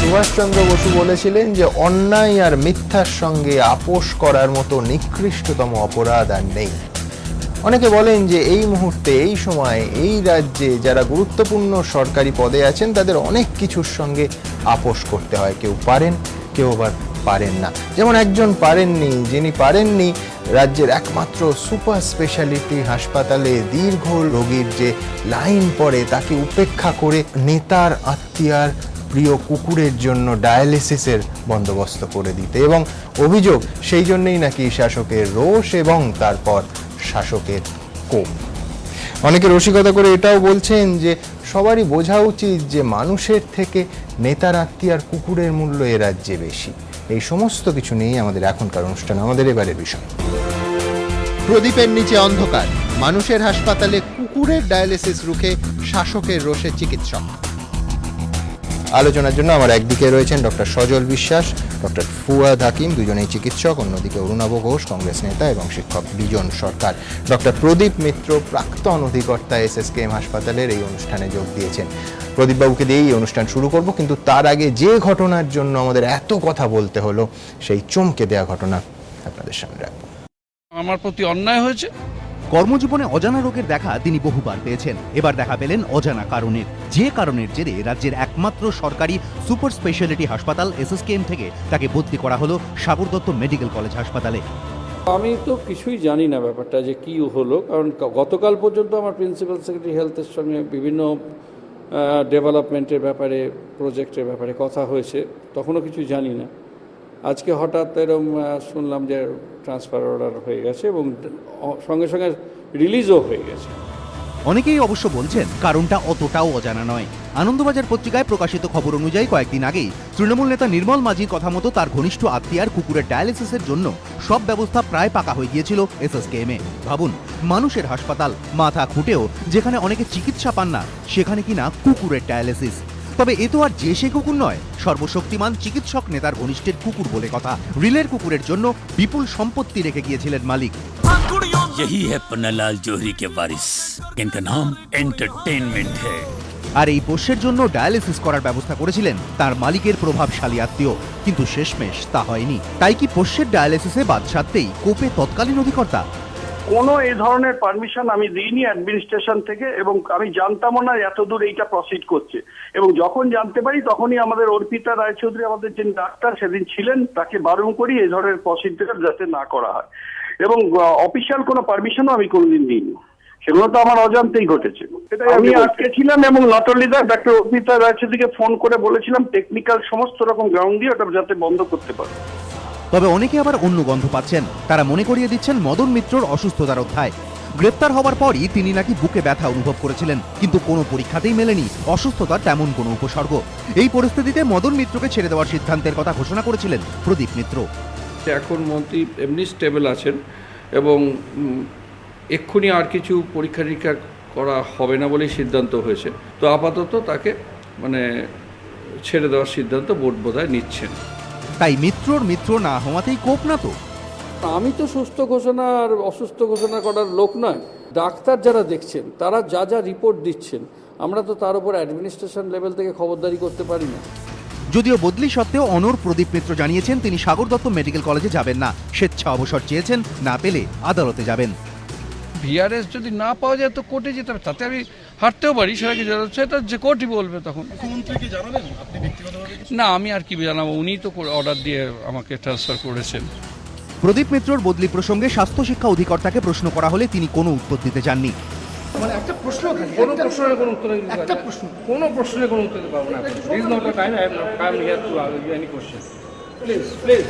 সুভাষচন্দ্র বসু বলেছিলেন যে অন্যায় আর মিথ্যার সঙ্গে আপোষ করার মতো নিকৃষ্টতম অপরাধ আর নেই। অনেকে বলেন যে এই মুহূর্তে, এই সময়ে, এই রাজ্যে যারা গুরুত্বপূর্ণ সরকারি পদে আছেন তাদের অনেক কিছুর সঙ্গে আপোষ করতে হয়। কেউ পারেন, কেউ আবার পারেন না। যেমন একজন পারেননি, যিনি পারেননি রাজ্যের একমাত্র সুপার স্পেশালিটি হাসপাতালে দীর্ঘ রোগীর যে লাইন পড়ে তাকে উপেক্ষা করে নেতার আত্মীয়ার প্রিয় কুকুরের জন্য ডায়ালিসিসের বন্দোবস্ত করে দিতে, এবং অভিযোগ সেই জন্যই নাকি শাসকের রোষ এবং তারপর শাসকের কোপ। অনেকে রসিকতা করে এটাও বলছেন যে সবারই বোঝা উচিত যে মানুষের থেকে নেতার আত্মীয়ার কুকুরের মূল্য এ রাজ্যে বেশি। এই সমস্ত কিছু নিয়েই আমাদের এখনকার অনুষ্ঠান, আমাদের এবারের বিষয়। প্রদীপের নিচে অন্ধকার, মানুষের হাসপাতালে কুকুরের ডায়ালিসিস রুখে শাসকের রোষে চিকিৎসক। আলোচনার জন্য আমার একদিকে রয়েছেন ডক্টর সজল বিশ্বাস, ডক্টর ফুয়াদ হাকিম, দুজনেই চিকিৎসক, অন্যদিকে অরুণাভ ঘোষ, কংগ্রেস নেতা এবং শিক্ষক বিজন সরকার। ডক্টর প্রদীপ মিত্র, প্রাক্তন অধিকর্তা এসএসকেএম হাসপাতালের, এই অনুষ্ঠানে যোগ দিয়েছেন। প্রদীপবাবুকে দিয়েই এই অনুষ্ঠান শুরু করব, কিন্তু তার আগে যে ঘটনার জন্য আমাদের এত কথা বলতে হলো সেই চমকে দেওয়া ঘটনা আপনাদের সামনে রাখবো। আমার প্রতি অন্যায় হয়েছে। কর্মজীবনে অজানা রোগের দেখা তিনি বহুবার পেয়েছেন। এবার দেখা পেলেন অজানা কারণের, যে কারণের জেরে রাজ্যের একমাত্র সরকারি সুপার স্পেশালিটি হাসপাতাল এসএসকেএম থেকে তাকে বদলি করা হলো সাগর দত্ত মেডিকেল কলেজ হাসপাতালে। আমি তো কিছুই জানি না ব্যাপারটা যে কি হলো, কারণ গতকাল পর্যন্ত আমার প্রিন্সিপাল সেক্রেটারি হেলথের সঙ্গে বিভিন্ন ডেভেলপমেন্টের ব্যাপারে, প্রজেক্টের ব্যাপারে কথা হয়েছে, তখনও কিছু জানি না। আজকে হঠাৎ এরকম শুনলাম যে ট্রান্সফার অর্ডার হয়ে গেছে এবং সঙ্গে সঙ্গে রিলিজও হয়ে গেছে। অনেকেই অবশ্য বলছেন কারণটা অতটাও অজানা নয়। আনন্দবাজার পত্রিকায় প্রকাশিত খবর অনুযায়ী কয়েকদিন আগেই তৃণমূল নেতা নির্মল মাঝির কথা মতো তার ঘনিষ্ঠ আত্মীয়ার কুকুরের ডায়ালিসিসের জন্য সব ব্যবস্থা প্রায় পাকা হয়ে গিয়েছিল এসএসকেএমে। ভাবুন, মানুষের হাসপাতাল, মাথা খুঁটেও যেখানে অনেকে চিকিৎসা পান না, সেখানে কিনা কুকুরের ডায়ালিসিস। তবে এ তো আর যে সে কুকুর নয়, সর্বশক্তিমান চিকিৎসক নেতার ঘনিষ্ঠের কুকুর বলে কথা। রিলের কুকুরের জন্য বিপুল সম্পত্তি রেখে গিয়েছিলেন মালিক। यही है पन्नालाल जोहरी के वारिस, इनका नाम एंटरटेनमेंट है। আর এই পোষ্যের জন্য ডায়ালিসিস করার ব্যবস্থা করেছিলেন তার মালিকের প্রভাবশালী আত্মীয়, কিন্তু শেষমেশ তা হয়নি। তাই কি পোষ্যের ডায়ালিসিসে বাদ সাধতেই কোপে তৎকালীন অধিকর্তা? কোনো এই ধরনের পারমিশন আমি দিইনি অ্যাডমিনিস্ট্রেশন থেকে, এবং আমি জানতামও না এত দূর এইটা প্রসিড করছে। এবং যখন জানতে পারি তখনই আমাদের অর্পিতা রায়চৌধুরী, আমাদের যিনি ডাক্তার সেদিন ছিলেন, তাকে বারণ করি এই ধরনের প্রসিডিউর যাতে না করা হয়। এবং অফিসিয়াল কোনো পারমিশনও আমি কোনোদিন দিইনি, সেগুলো তো আমার অজান্তেই ঘটেছে। আমি আটকে ছিলাম এবং নট অনলি দ্যাট, ডাক্তার অর্পিতা রায়চৌধুরীকে ফোন করে বলেছিলাম টেকনিক্যাল সমস্ত রকম গ্রাউন্ড দিয়ে ওটা যাতে বন্ধ করতে পারে। তবে অনেকে আবার অন্য গন্ধ পাচ্ছেন। তারা মনে করিয়ে দিচ্ছেন মদন মিত্রর অসুস্থতার অধ্যায়। গ্রেপ্তার হওয়ার পরই তিনি নাকি বুকে ব্যথা অনুভব করেছিলেন, কিন্তু কোনো পরীক্ষাতেই মেলেনি অসুস্থতার তেমন কোনো উপসর্গ। এই পরিস্থিতিতে মদন মিত্রকে ছেড়ে দেওয়ার সিদ্ধান্তের কথা ঘোষণা করেছিলেন প্রদীপ মিত্র। এখন মন্ত্রী এমনি স্টেবল আছেন এবং এক্ষুনি আর কিছু পরীক্ষা নিরীক্ষা করা হবে না বলেই সিদ্ধান্ত হয়েছে। তো আপাতত তাকে ছেড়ে দেওয়ার সিদ্ধান্ত বোর্ড বোধহয় নিচ্ছেন। তাই মিত্রর মিত্র না হওয়াতেই কোপ না তো? আমি তো সুস্থ ঘোষণা আর অসুস্থ ঘোষণা করার লোক নয়। ডাক্তার যারা দেখছেন তারা যা যা রিপোর্ট দিচ্ছেন, আমরা তো তার উপর অ্যাডমিনিস্ট্রেশন লেভেল থেকে খবরদারি করতে পারি না। যদিও বদলি সত্ত্বেও অনর প্রদীপ মিত্র জানিয়েছেন তিনি সাগর দত্ত মেডিকেল কলেজে যাবেন না। স্বেচ্ছা অবসর চেয়েছেন, না পেলে আদালতে যাবেন। ভিআরএস যদি না পাওয়া যায় তো কোর্টে যেতে হবে, তাতে আমি হারতেও পারি, সেটা যে কোর্টই বলবে তখন। মুখ্যমন্ত্রীকে জানাবেন আপনি ব্যক্তিগতভাবে? না, আমি আর কি জানাবো, উনিই তো অর্ডার দিয়ে আমাকে ট্রান্সফার করেছেন। প্রদীপ মিত্রর বদলি প্রসঙ্গে স্বাস্থ্য শিক্ষা অধিকর্তাকে প্রশ্ন করা হলে তিনি কোনো উত্তর দিতে চাননি। মানে একটা প্রশ্ন, কোনো প্রশ্নের কোনো উত্তর কোনো প্রশ্নের কোনো উত্তর দিতে পারবো না। This not the time I have come here to answer any question. Please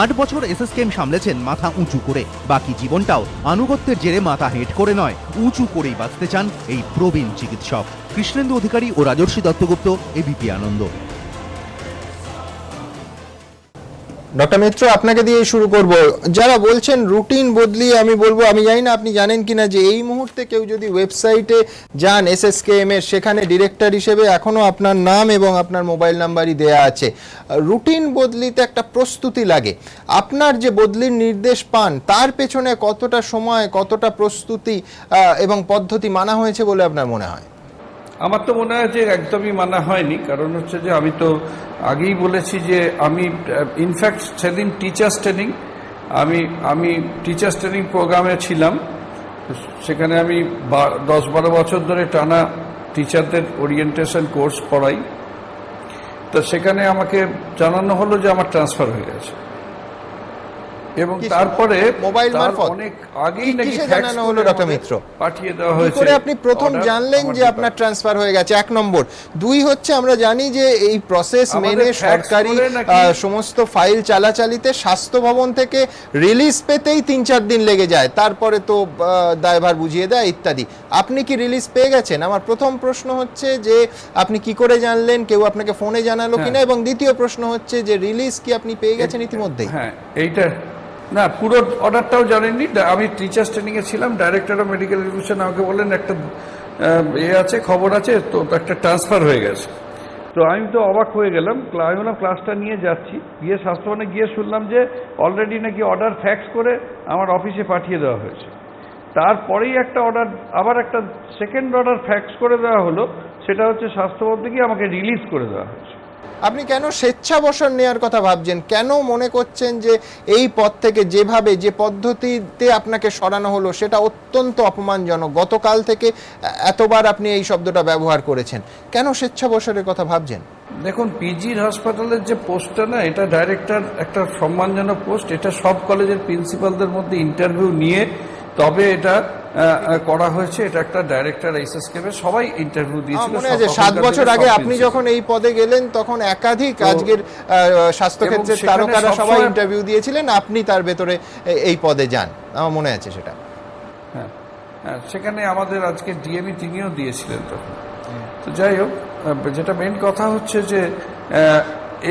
8 বছর এসএসকেএম সামলেছেন মাথা উঁচু করে। বাকি জীবনটাও আনুগত্যের জেরে মাথা হেঁট করে নয়, উঁচু করেই বাঁচতে চান এই প্রবীণ চিকিৎসক। কৃষ্ণেন্দু অধিকারী ও রাজর্ষি দত্তগুপ্ত, এবিপি আনন্দ। ডক্টর মিত্র, আপনাকে দিয়ে শুরু করব। যারা বলছেন রুটিন বদলি, আমি বলবো, আমি জানি না আপনি জানেন কিনা যে এই মুহূর্তে কেউ যদি ওয়েবসাইটে যান এসএসকেএম এর, সেখানে ডিরেক্টর হিসেবে এখনো আপনার নাম এবং আপনার মোবাইল নাম্বারই দেয়া আছে। রুটিন বদলিতে একটা প্রস্তুতি লাগে। আপনার যে বদলির নির্দেশ পান তার পেছনে কতটা সময়, কতটা প্রস্তুতি এবং পদ্ধতি মানা হয়েছে বলে আপনার মনে হয়? আমার তো মনে হয় যে একদমই মানা হয়নি, কারণ হচ্ছে যে আমি তো আগেই বলেছি যে আমি ইনফ্যাক্ট সেদিন টিচার্স ট্রেনিং আমি টিচার্স ট্রেনিং প্রোগ্রামে ছিলাম। সেখানে আমি 10-12 বছর ধরে টানা টিচারদের ওরিয়েন্টেশন কোর্স পড়াই। তো সেখানে আমাকে জানানো হলো যে আমার ট্রান্সফার হয়ে গেছে, এবং তারপরে মোবাইল মারফত অনেক আগেই নাকি কিসে fax জানানো হলো করে ডক্টর আমাদের মিত্র? পাঠিয়ে দেওয়া কি হয়েছে। করে আপনি প্রথম order জানলেন আমার যে আপনার ট্রান্সফার হয়ে গেছে? 1 নম্বর। 2 হচ্ছে আমরা জানি যে এই প্রসেস আমাদের মেনে fax সরকারি করে নাকি- সমস্ত ফাইল চালাচালিতে স্বাস্থ্য ভবন থেকে রিলিজ পেতেই 3-4 দিন লেগে যায়, তারপরে তো দায়ভার বুঝিয়ে দেয় ইত্যাদি। আপনি কি রিলিজ পেয়ে গেছেন? আমার প্রথম প্রশ্ন হচ্ছে যে আপনি কি করে জানলেন, কেউ আপনাকে ফোনে জানালো কিনা, এবং দ্বিতীয় প্রশ্ন হচ্ছে যে রিলিজ কি আপনি পেয়ে গেছেন ইতিমধ্যেই? হ্যাঁ, এইটা না, পুরো অর্ডারটাও জানেননি। আমি টিচার্স ট্রেনিং এ ছিলাম, ডাইরেক্টর অফ মেডিকেল এডুকেশন আমাকে বললেন একটা আছে, খবর আছে, তো একটা ট্রান্সফার হয়ে গেছে। তো আমি তো অবাক হয়ে গেলাম। আমি বললাম ক্লাসটা নিয়ে যাচ্ছি, গিয়ে স্বাস্থ্যভবনে গিয়ে শুনলাম যে অলরেডি নাকি অর্ডার ফ্যাক্স করে আমার অফিসে পাঠিয়ে দেওয়া হয়েছে। তারপরেই একটা অর্ডার, আবার একটা সেকেন্ড অর্ডার ফ্যাক্স করে দেওয়া হলো, সেটা হচ্ছে স্বাস্থ্যভবন থেকে আমাকে রিলিজ করে দেওয়া হয়েছে। আপনি কেন স্বেচ্ছাবসর নেওয়ার কথা ভাবছেন? কেন মনে করছেন যে এই পদ থেকে যেভাবে যে পদ্ধতিতে আপনাকে সরানো হলো সেটা অত্যন্ত অপমানজনক? গতকাল থেকে এতবার আপনি এই শব্দটা ব্যবহার করেছেন, কেন স্বেচ্ছাবসরের কথা ভাবছেন? দেখুন, পিজির হাসপাতালের যে পোস্টটা না, এটা ডাইরেক্টর একটা সম্মানজনক পোস্ট। এটা সব কলেজের প্রিন্সিপালদের মধ্যে ইন্টারভিউ নিয়ে তবে এটা করা হয়েছে। এটা একটা ডাইরেক্টর এসএসকেবে সবাই ইন্টারভিউ দিয়েছিল। মনে আছে 7 বছর আগে আপনি যখন এই পদে গেলেন তখন একাধিক আজকের স্বাস্থ্যক্ষেত্রের তারকারা সবাই ইন্টারভিউ দিয়েছিলেন, আপনি তার ভেতরে এই পদে যান, আমার মনে আছে সেটা। হ্যাঁ, সেখানে আমাদের আজকে ডিএমই তিনিও দিয়েছিলেন তখন। তো যাই হোক, যেটা মেইন কথা হচ্ছে যে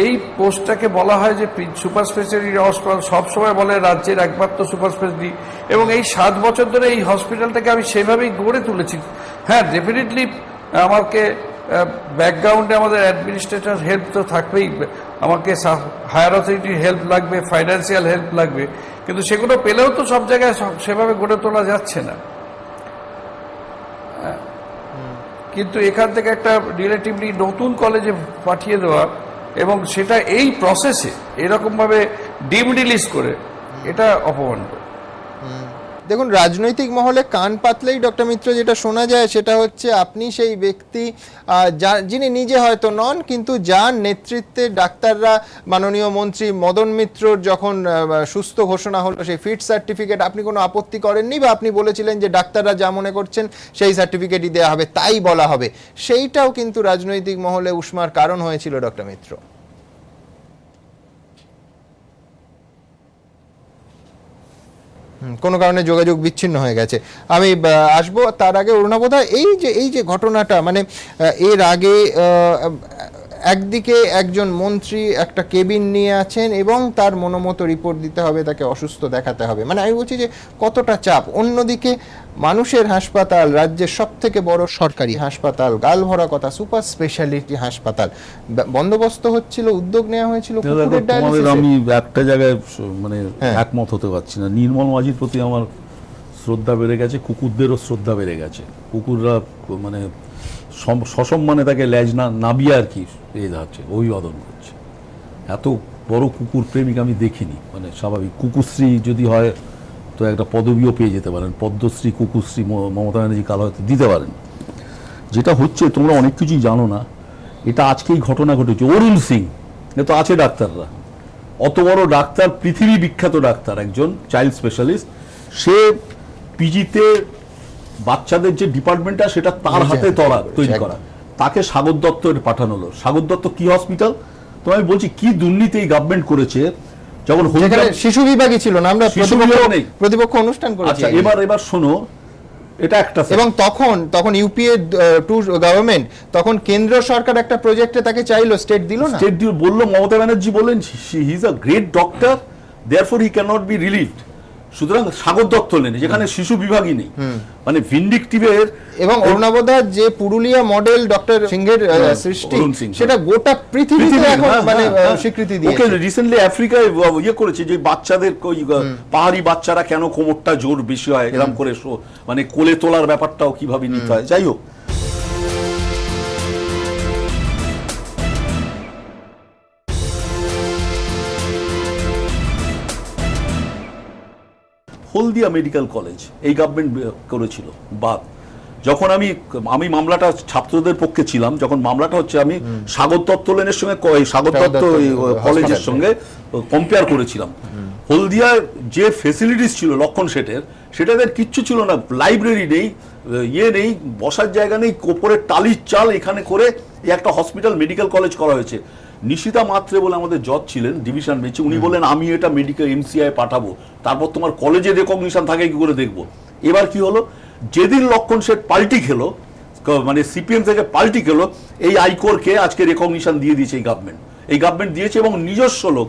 এই পোস্টটাকে বলা হয় যে সুপার স্পেশালিটি হসপিটাল। সবসময় বলে রাজ্যের একমাত্র সুপার স্পেশালিটি, এবং এই 7 বছর ধরে এই হসপিটালটাকে আমি সেভাবেই গড়ে তুলেছি। হ্যাঁ, ডেফিনেটলি আমাকে ব্যাকগ্রাউন্ডে আমাদের অ্যাডমিনিস্ট্রেটর হেল্প তো থাকবেই, আমাকে হায়ার অথরিটির হেল্প লাগবে, ফাইন্যান্সিয়াল হেল্প লাগবে, কিন্তু সেগুলো পেলেও তো সব জায়গায় সেভাবে গড়ে তোলা যাচ্ছে না। কিন্তু এখান থেকে একটা রিলেটিভলি নতুন কলেজে পাঠিয়ে দেওয়া, এবং সেটা এই প্রসেসে এরকমভাবে ডিম রিলিজ করে, এটা অপমান। দেখুন, রাজনৈতিক মহলে কান পাতলেই ডক্টর মিত্র যেটা শোনা যায় সেটা হচ্ছে আপনি সেই ব্যক্তি যিনি নিজে হয়তো নন, কিন্তু যার নেতৃত্বে ডাক্তাররা, মাননীয় মন্ত্রী মদন মিত্রর যখন সুস্থ ঘোষণা হলো সেই ফিট সার্টিফিকেট, আপনি কোনো আপত্তি করেননি, বা আপনি বলেছিলেন যে ডাক্তাররা যা মনে করছেন সেই সার্টিফিকেটই দেওয়া হবে, তাই বলা হবে। সেইটাও কিন্তু রাজনৈতিক মহলে উষ্মার কারণ হয়েছিল ডক্টর মিত্র। কোনো কারণে যোগাযোগ বিচ্ছিন্ন হয়ে গেছে। আমি আসবো, তার আগে অরুণাবোধা, এই যে ঘটনাটা, মানে এর আগে একদিকে একজন মন্ত্রী একটা কেবিন নিয়ে আছেন এবং তার মনোমতো রিপোর্ট দিতে হবে, তাকে অসুস্থ দেখাতে হবে, মানে আমি বলছি যে কতটা চাপ। অন্যদিকে মানুষের হাসপাতাল, রাজ্যের সব থেকে বড় সরকারি হাসপাতাল, গালভরা কথা, সুপার স্পেশালিটি হাসপাতাল, বন্দোবস্ত হচ্ছিল, উদ্যোগ নেওয়া হয়েছিল। আমি একটা জায়গায় মানে একমত হতে পারছি না। নির্মল মাঝির প্রতি আমার শ্রদ্ধা বেড়ে গেছে, কুকুরদেরও শ্রদ্ধা বেড়ে গেছে। কুকুররা মানে সসম্মানে তাকে ল্যাজ নাবিয়ে আর কি যাচ্ছে, অভিবাদন করছে। এত বড় কুকুর প্রেমিক আমি দেখিনি। মানে স্বাভাবিক, কুকুরশ্রী যদি হয় তো একটা পদবিও পেয়ে যেতে পারেন, পদ্মশ্রী, কুকুরশ্রী মমতা ব্যানার্জি কাল হয়তো দিতে পারেন। যেটা হচ্ছে, তোমরা অনেক কিছুই জানো না, এটা আজকেই ঘটনা ঘটেছে। অরুণ সিং, এ তো আছে ডাক্তাররা, অত বড় ডাক্তার, পৃথিবী বিখ্যাত ডাক্তার, একজন চাইল্ড স্পেশালিস্ট, সে পিজিতে বাচ্চাদের যে ডিপার্টমেন্টটা সেটা তার হাতে তৈরি করা, তাকে সাগর দত্ত পাঠানো হলো। সাগর দত্ত কি হসপিটাল? তো আমি বলছি কি দুর্নীতি এই গভর্নমেন্ট করেছে। যখন শিশু বিভাগই ছিল না, আমরা প্রতিপক্ষ অনুষ্ঠান করেছি। এবার শোনো, এটা একটা, এবং তখন ইউপিএ টু গভর্নমেন্ট, তখন কেন্দ্র সরকার একটা প্রজেক্টে তাকে চাইলো, স্টেট দিল না। স্টেট দিল, বললো মমতা ব্যানার্জি বললেন he is a great doctor, therefore he can not be relieved. সুতরাং সাগর দত্ত নেই, যেখানে শিশু বিভাগই নেই, মানে ভিন্ডিকটিভের। এবং অরুণাবোধার যে পুরুলিয়া মডেল ডক্টর সিংহের সৃষ্টি, সেটা গোটা পৃথিবীতে এখন মানে স্বীকৃতি দিয়েছে। ওকে রিসেন্টলি আফ্রিকায় ইয়ে করেছে যে বাচ্চাদের, পাহাড়ি বাচ্চারা কেন কোমরটা জোর বেশি হয়, এরকম করে মানে কোলে তোলার ব্যাপারটাও কিভাবে নিতে হয়। যাই হোক, হলদিয়া মেডিকেল কলেজ এই গভর্নমেন্ট করেছিল বাদ। যখন আমি মামলাটা ছাত্রদের পক্ষে ছিলাম, যখন মামলাটা হচ্ছে আমি সাগর দত্ত লেনের সঙ্গে সাগর দত্ত কলেজের সঙ্গে কম্পেয়ার করেছিলাম। হলদিয়ার যে ফেসিলিটিস ছিল লক্ষণ শেঠের, সেটাদের কিচ্ছু ছিল না, লাইব্রেরি নেই, নেই, বসার জায়গা নেই, কোপরের টালির চাল এখানে করে একটা হসপিটাল মেডিকেল কলেজ করা হয়েছে। নিশিতা মাত্রে বলে আমাদের জজ ছিলেন ডিভিশন বেঞ্চে, উনি বলেন আমি এটা মেডিকেল MCI পাঠাবো, তারপর তোমার কলেজে রেকগনিশন থাকে কি করে দেখবো। এবার কি হলো, যেদিন লক্ষণ শেঠ পাল্টি খেলো, মানে CPM থেকে পাল্টি খেলো, এই আইকোরকে আজকে রেকগনিশন দিয়ে দিয়েছে এই গভর্নমেন্ট দিয়েছে, এবং নিজস্ব লোক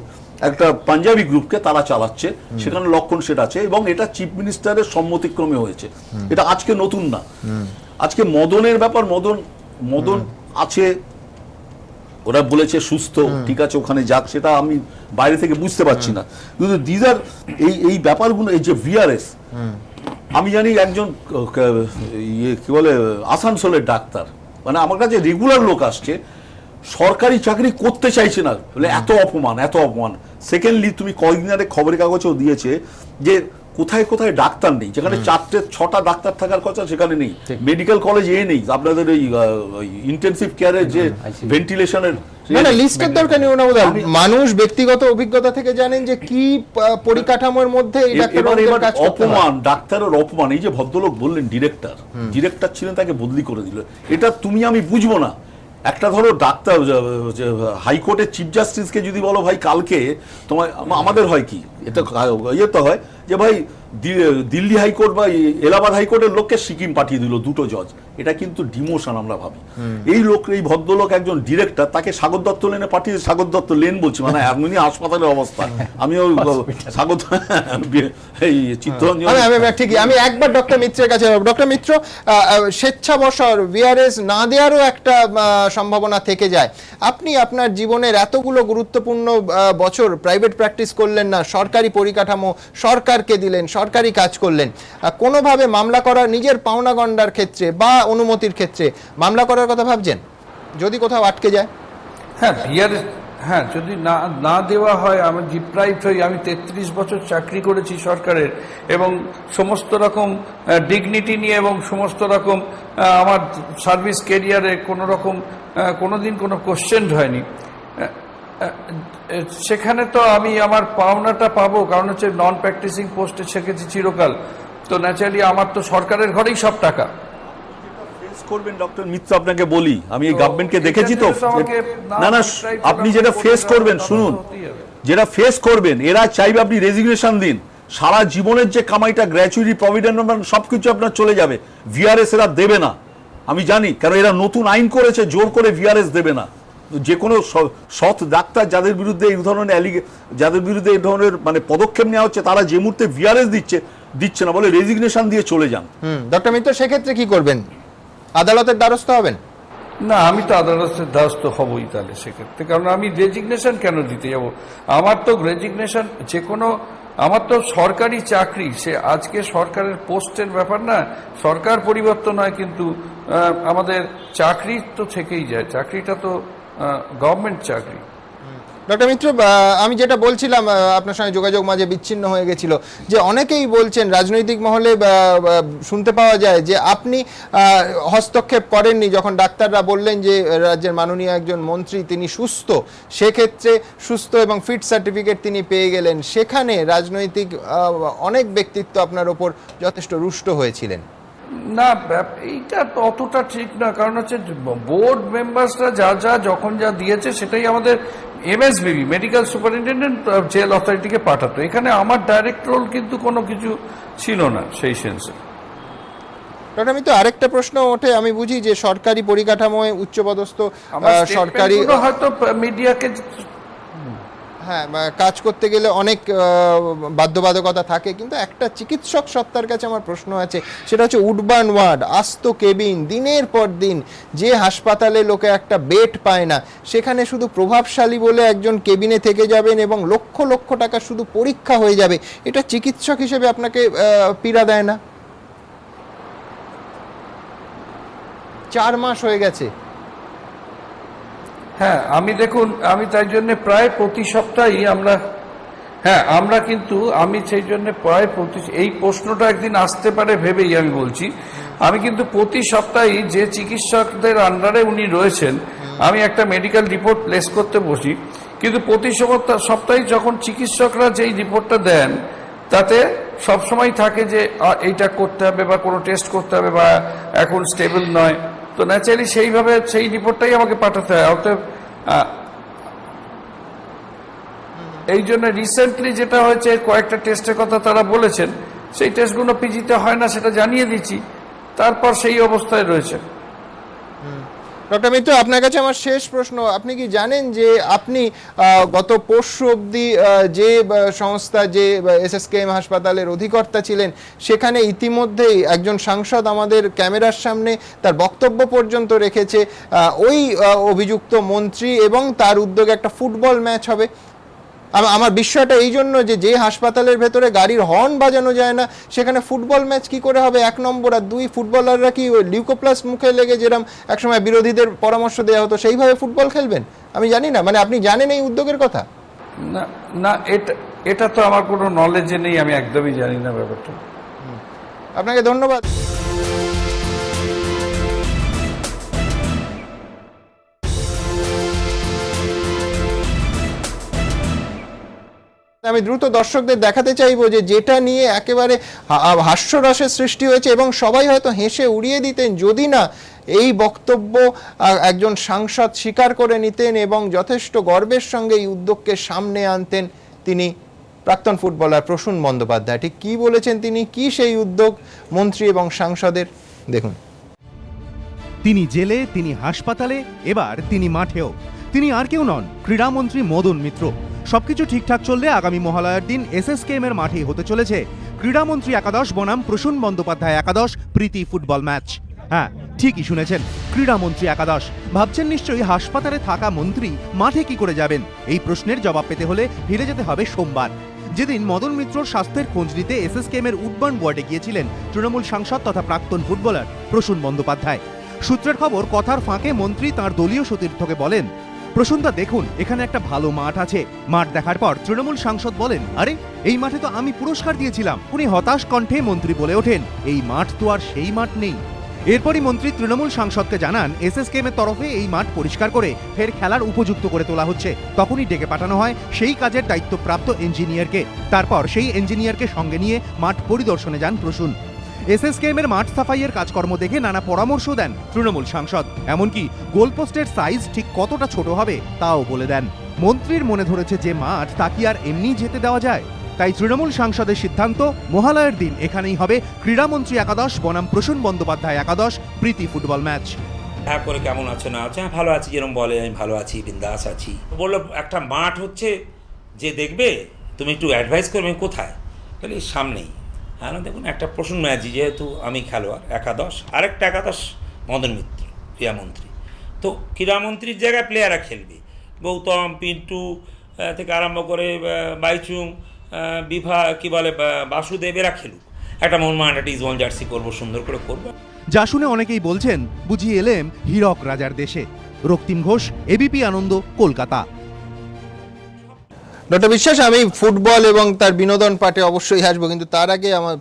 একটা পাঞ্জাবি গ্রুপকে তারা চালাচ্ছে, সেখানে লক্ষণ শেঠ আছে, এবং এটা চিফ মিনিস্টারের সম্মতিক্রমে হয়েছে। এটা আজকে নতুন না। আজকে মদনের ব্যাপার, মদন আছে, ওরা বলেছে সুস্থ, ঠিক আছে, ওখানে যাক, সেটা আমি বাইরে থেকে বুঝতে পারছি না। কিন্তু দিদার এই ব্যাপারগুলো, এই যে VRS, আমি জানি একজন কি বলে আসানসোলের ডাক্তার, মানে আমার কাছে রেগুলার লোক আসছে, সরকারি চাকরি করতে চাইছে না বলে এত অপমান। সেকেন্ডলি তুমি কয়েকদিন আগে খবরের কাগজেও দিয়েছে যে কোথায় কোথায় ডাক্তার নেই, যেখানে 4-6টা ডাক্তার থাকার কথা সেখানে নেই, মেডিকেল কলেজ নেই, আপনাদের এই ইন্টেনসিভ কেয়ারের যে ভেন্টিলেশনের লিস্টের দরকার নেই ওনার। মানুষ ব্যক্তিগত অভিজ্ঞতা থেকে জানেন যে কি পরিকাঠামোর মধ্যে এই ডাক্তারদের কাজ করতে হয়। অপমান, ডাক্তারের অপমান। এই যে ভদ্রলোক বললেন ডিরেক্টর ছিলেন, তাকে বদলি করে দিল, এটা তুমি আমি বুঝবো না। একটা ধরো ডাক্তার, হাইকোর্টের চিফ জাস্টিসকে যদি বলো ভাই কালকে তোমার, আমাদের হয় কি, এটা ইয়ে তো হয় যে ভাই দিল্লি হাইকোর্ট বা এলাহাবাদ হাইকোর্টের লোককে সিকিম পাঠিয়ে দিল 2টো জজ, এটা কিন্তু ডিমোশন আমরা ভাবি। এই ভদ্রলোক একজন ডিরেক্টর, তাকে সাগর দত্ত লেনে পাঠিয়ে, সাগর দত্ত লেন বলছি মানে এমনি হাসপাতালের অবস্থা, আমি ওই সাগর এই চিত্তরঞ্জন, ঠিকই। আমি একবার ডক্টর মিত্রের কাছে, ডক্টর মিত্র, স্বেচ্ছাবসর VRS না দেওয়ারও একটা সম্ভাবনা থেকে যায়। আপনি আপনার জীবনের এতগুলো গুরুত্বপূর্ণ বছর প্রাইভেট প্র্যাকটিস করলেন না, সরকারি পরিকাঠামো সরকারকে দিলেন, সরকারি কাজ করলেন, কোনোভাবে মামলা করার, নিজের পাওনা গন্ডার ক্ষেত্রে বা অনুমতির ক্ষেত্রে মামলা করার কথা ভাবছেন যদি কোথাও আটকে যায়? হ্যাঁ, হ্যাঁ, যদি না দেওয়া হয়, আমার ডিপ্রাইভড হই। আমি 33 বছর চাকরি করেছি সরকারের, এবং সমস্ত রকম ডিগনিটি নিয়ে, এবং সমস্ত রকম আমার সার্ভিস ক্যারিয়ারে কোনোদিন কোনো কোশ্চেন হয়নি। সেখানে তো আমি আমার পাওনাটা পাবো, কারণ হচ্ছে নন প্র্যাকটিসিং পোস্টে শেখেছি চিরকাল, তো ন্যাচারালি আমার তো সরকারের ঘরেই সব টাকা করবেন। ডক্টর মিত্র, আপনাকে বলি, আমি এই গভর্নমেন্টকে দেখেছি তো, না আপনি যেটা ফেস করবেন, শুনুন, যেটা ফেস করবেন, এরা চাইবে আপনি রেজিগনেশন দিন, সারা জীবনের যে কামাইটা, গ্র্যাচুইটি, প্রভিডেন্ট সবকিছু আপনার চলে যাবে। VRS এরা দেবে না, আমি জানি, কারণ এরা নতুন আইন করেছে, জোর করে VRS দেবে না। যে কোনো সৎ ডাক্তার যাদের বিরুদ্ধে এই ধরনের মানে পদক্ষেপ নেওয়া হচ্ছে, তারা যে মুহূর্তে VRS দিচ্ছে না, বলে রেজিগনেশন দিয়ে চলে যান। ডক্টর মিত্র, সেক্ষেত্রে কি করবেন? আদালতের দ্বারস্থ হবেন? না, আমি তো আদালতের দ্বারস্থ হবই তাহলে সেক্ষেত্রে, কারণ আমি রেজিগনেশন কেন দিতে যাব? আমার তো রেজিগনেশন আমার তো সরকারি চাকরি, সে আজকে সরকারের পোস্টের ব্যাপার না, সরকার পরিবর্তন হয়, কিন্তু আমাদের চাকরি তো থেকেই যায়, চাকরিটা তো গভর্নমেন্ট চাকরি। ডক্টর মিত্র, আমি যেটা বলছিলাম, আপনার সঙ্গে যোগাযোগ মাঝে বিচ্ছিন্ন হয়ে গেছিল, যে অনেকেই বলছেন, রাজনৈতিক মহলে শুনতে পাওয়া যায় যে আপনি হস্তক্ষেপ করেননি যখন ডাক্তাররা বললেন যে রাজ্যের মাননীয় একজন মন্ত্রী তিনি সুস্থ, সেক্ষেত্রে সুস্থ এবং ফিট সার্টিফিকেট তিনি পেয়ে গেলেন, সেখানে রাজনৈতিক অনেক ব্যক্তিত্ব আপনার ওপর যথেষ্ট রুষ্ট হয়েছিলেন। না, এইটা অতটা ঠিক না, কারণ হচ্ছে বোর্ড মেম্বার্সরা যখন যা দিয়েছে সেটাই আমাদের MSBB মেডিকেল সুপারিনটেন্ডেন্ট জেল অথরিটিকে পাঠাতো। এখানে আমার ডাইরেক্ট রোল কিন্তু কোনো কিছু ছিল না সেই সেন্সে। ডক্টর মিত্র, আরেকটা প্রশ্ন ওঠে, আমি বুঝি যে সরকারি পরিকাঠামোয় উচ্চপদস্থ সরকারি হয়তো মিডিয়াকে, হ্যাঁ, কাজ করতে গেলে অনেক বাধ্যবাধকতা থাকে, কিন্তু একটা চিকিৎসক সত্তার কাছে আমার প্রশ্ন আছে, সেটা হচ্ছে উডবার্ন ওয়ার্ড, আস্ত কেবিন, দিনের পর দিন যে হাসপাতালে লোকে একটা বেড পায় না, সেখানে শুধু প্রভাবশালী বলে একজন কেবিনে থেকে যাবেন এবং লক্ষ লক্ষ টাকা শুধু পরীক্ষা হয়ে যাবে, এটা চিকিৎসক হিসেবে আপনাকে পীড়া দেয় না? 4 মাস হয়ে গেছে। হ্যাঁ, আমি দেখুন, আমি তাই জন্য প্রায় প্রতি সপ্তাহেই আমরা হ্যাঁ, আমরা কিন্তু আমি সেই জন্য প্রায় এই প্রশ্নটা একদিন আসতে পারে ভেবেই আমি বলছি, আমি কিন্তু প্রতি সপ্তাহে যে চিকিৎসকদের আন্ডারে উনি রয়েছেন, আমি একটা মেডিকেল রিপোর্ট প্লেস করতে বসি, কিন্তু প্রতি সপ্তাহে যখন চিকিৎসকরা যেই রিপোর্টটা দেন তাতে সবসময় থাকে যে এইটা করতে হবে বা কোনো টেস্ট করতে হবে বা এখন স্টেবল নয়, তো ন্যাচারালি সেইভাবে সেই রিপোর্টটাই আমাকে পাঠাতে হয়। অর্থাৎ এই জন্য রিসেন্টলি যেটা হয়েছে কয়েকটা টেস্টের কথা তারা বলেছেন, সেই টেস্টগুলো পিজিতে হয় না সেটা জানিয়ে দিচ্ছি, তারপর সেই অবস্থায় রয়েছে। ডক্টর মিত্র, আপনার কাছে আমার শেষ প্রশ্ন, আপনি কি জানেন যে আপনি গত পরশু অবধি যে সংস্থা, যে এসএসকেএম হাসপাতালের অধিকর্তা ছিলেন, সেখানে ইতিমধ্যেই একজন সাংসদ আমাদের ক্যামেরার সামনে তার বক্তব্য পর্যন্ত রেখেছে ওই অভিযুক্ত মন্ত্রী এবং তার উদ্যোগে একটা ফুটবল ম্যাচ হবে। আমার বিষয়টা এই জন্য যে হাসপাতালের ভেতরে গাড়ির হর্ন বাজানো যায় না, সেখানে ফুটবল ম্যাচ কি করে হবে, 1 নম্বর। আর 2, ফুটবলাররা কি ওই লিউকোপ্লাস মুখে লেগে যেরকম একসময় বিরোধীদের পরামর্শ দেওয়া হতো সেইভাবে ফুটবল খেলবেন? আমি জানি না, মানে আপনি জানেন এই উদ্যোগের কথা? না না, এটা তো আমার কোনো নলেজে নেই, আমি একদমই জানি না ব্যাপারটা। আপনাকে ধন্যবাদ। আমি দ্রুত দর্শকদের দেখাতে চাইবো যে যেটা নিয়ে একেবারে হাস্যরসের সৃষ্টি হয়েছে এবং সবাই হয়তো হেসে উড়িয়ে দিতেন যদি না এই বক্তব্য একজন সাংসদ স্বীকার করে নিতেন এবং যথেষ্ট গর্বের সঙ্গে এই উদ্যোগকে সামনে আনতেন। তিনি প্রাক্তন ফুটবলার প্রসূন বন্দ্যোপাধ্যায়। ঠিক কি বলেছেন তিনি, কি সেই উদ্যোগ মন্ত্রী এবং সাংসদের, দেখুন। তিনি জেলে, তিনি হাসপাতালে, এবার তিনি মাঠেও। তিনি আর কেউ নন, ক্রীড়ামন্ত্রী মদন মিত্র। সবকিছু ঠিকঠাক চললে আগামী মহালয়ার দিন এসএসকেএম এর মাঠেই হতে চলেছে ক্রীড়ামন্ত্রী একাদশ বনাম প্রসূন বন্দ্যোপাধ্যায় একাদশ প্রীতি ফুটবল ম্যাচ। হ্যাঁ, ঠিকই শুনেছেন, ক্রীড়ামন্ত্রী একাদশ। ভাবছেন নিশ্চয়ই হাসপাতালে থাকা মন্ত্রী মাঠে কি করে যাবেন? এই প্রশ্নের জবাব পেতে হলে ফিরে যেতে হবে সোমবার, যেদিন মদন মিত্রর স্বাস্থ্যের খোঁজ নিতে এসএসকেএম এর উডবার্ন ওয়ার্ডে গিয়েছিলেন তৃণমূল সাংসদ তথা প্রাক্তন ফুটবলার প্রসূন বন্দ্যোপাধ্যায়। সূত্রের খবর, কথার ফাঁকে মন্ত্রী তাঁর দলীয় সতীর্থকে বলেন, প্রসূনদা দেখুন, এখানে একটা ভালো মাঠ আছে। মাঠ দেখার পর তৃণমূল সাংসদ বলেন, আরে এই মাঠে তো আমি পুরস্কার দিয়েছিলাম। উনি হতাশ কণ্ঠে মন্ত্রী বলে ওঠেন, এই মাঠ তো আর সেই মাঠ নেই। এরপরই মন্ত্রী তৃণমূল সাংসদকে জানান এসএসকেএম এর তরফে এই মাঠ পরিষ্কার করে ফের খেলার উপযুক্ত করে তোলা হচ্ছে। তখনই ডেকে পাঠানো হয় সেই কাজের দায়িত্বপ্রাপ্ত ইঞ্জিনিয়ারকে। তারপর সেই ইঞ্জিনিয়ারকে সঙ্গে নিয়ে মাঠ পরিদর্শনে যান প্রসূন। এসএসকেএম এর মাঠ সাফাইয়ের কাজকর্ম দেখে নানা পরামর্শ দেন তৃণমূল সাংসদ। এমনকি গোলপোস্টের সাইজ ঠিক কতটা ছোট হবে তাও বলে দেন। মন্ত্রীর মনে ধরেছে যে মাঠ তা কি আর এমনি যেতে দেওয়া যায়? তাই তৃণমূল সাংসদের সিদ্ধান্ত, মহালয়ার দিন এখানেই হবে ক্রীড়ামন্ত্রী একাদশ বনাম প্রসূন বন্দ্যোপাধ্যায় একাদশ প্রীতি ফুটবল ম্যাচ। হ্যাঁ করে কেমন আছো না আছো? হ্যাঁ ভালো আছি, যেরকম বলে আমি ভালো আছি, বিন্দাস আছি। বললো একটা মাঠ হচ্ছে যে দেখবে, তুমি একটু অ্যাডভাইস করবে কোথায়? বলি সামনেই। হ্যাঁ না, দেখুন একটা প্রসূন ম্যাচ, যেহেতু আমি খেলোয়াড় একাদশ, আরেকটা একাদশ মদন মিত্র ক্রীড়ামন্ত্রী, তো ক্রীড়ামন্ত্রীর জায়গায় প্লেয়াররা খেলবে। গৌতম, পিন্টু থেকে আরম্ভ করে বাইচুং, বিভা, কি বলে বাসুদেব, এরা খেলুক। একটা মোহনবাগান একটা ইস্টবেঙ্গল জার্সি করবো, সুন্দর করে করবো। যা শুনে অনেকেই বলছেন, বুঝি এলেম হীরক রাজার দেশে। রক্তিম ঘোষ, এবিপি আনন্দ, কলকাতা। ডক্টর বিশ্বাস, আমি ফুটবল এবং তার বিনোদন পাঠে অবশ্যই আসবো, কিন্তু তার আগে আমার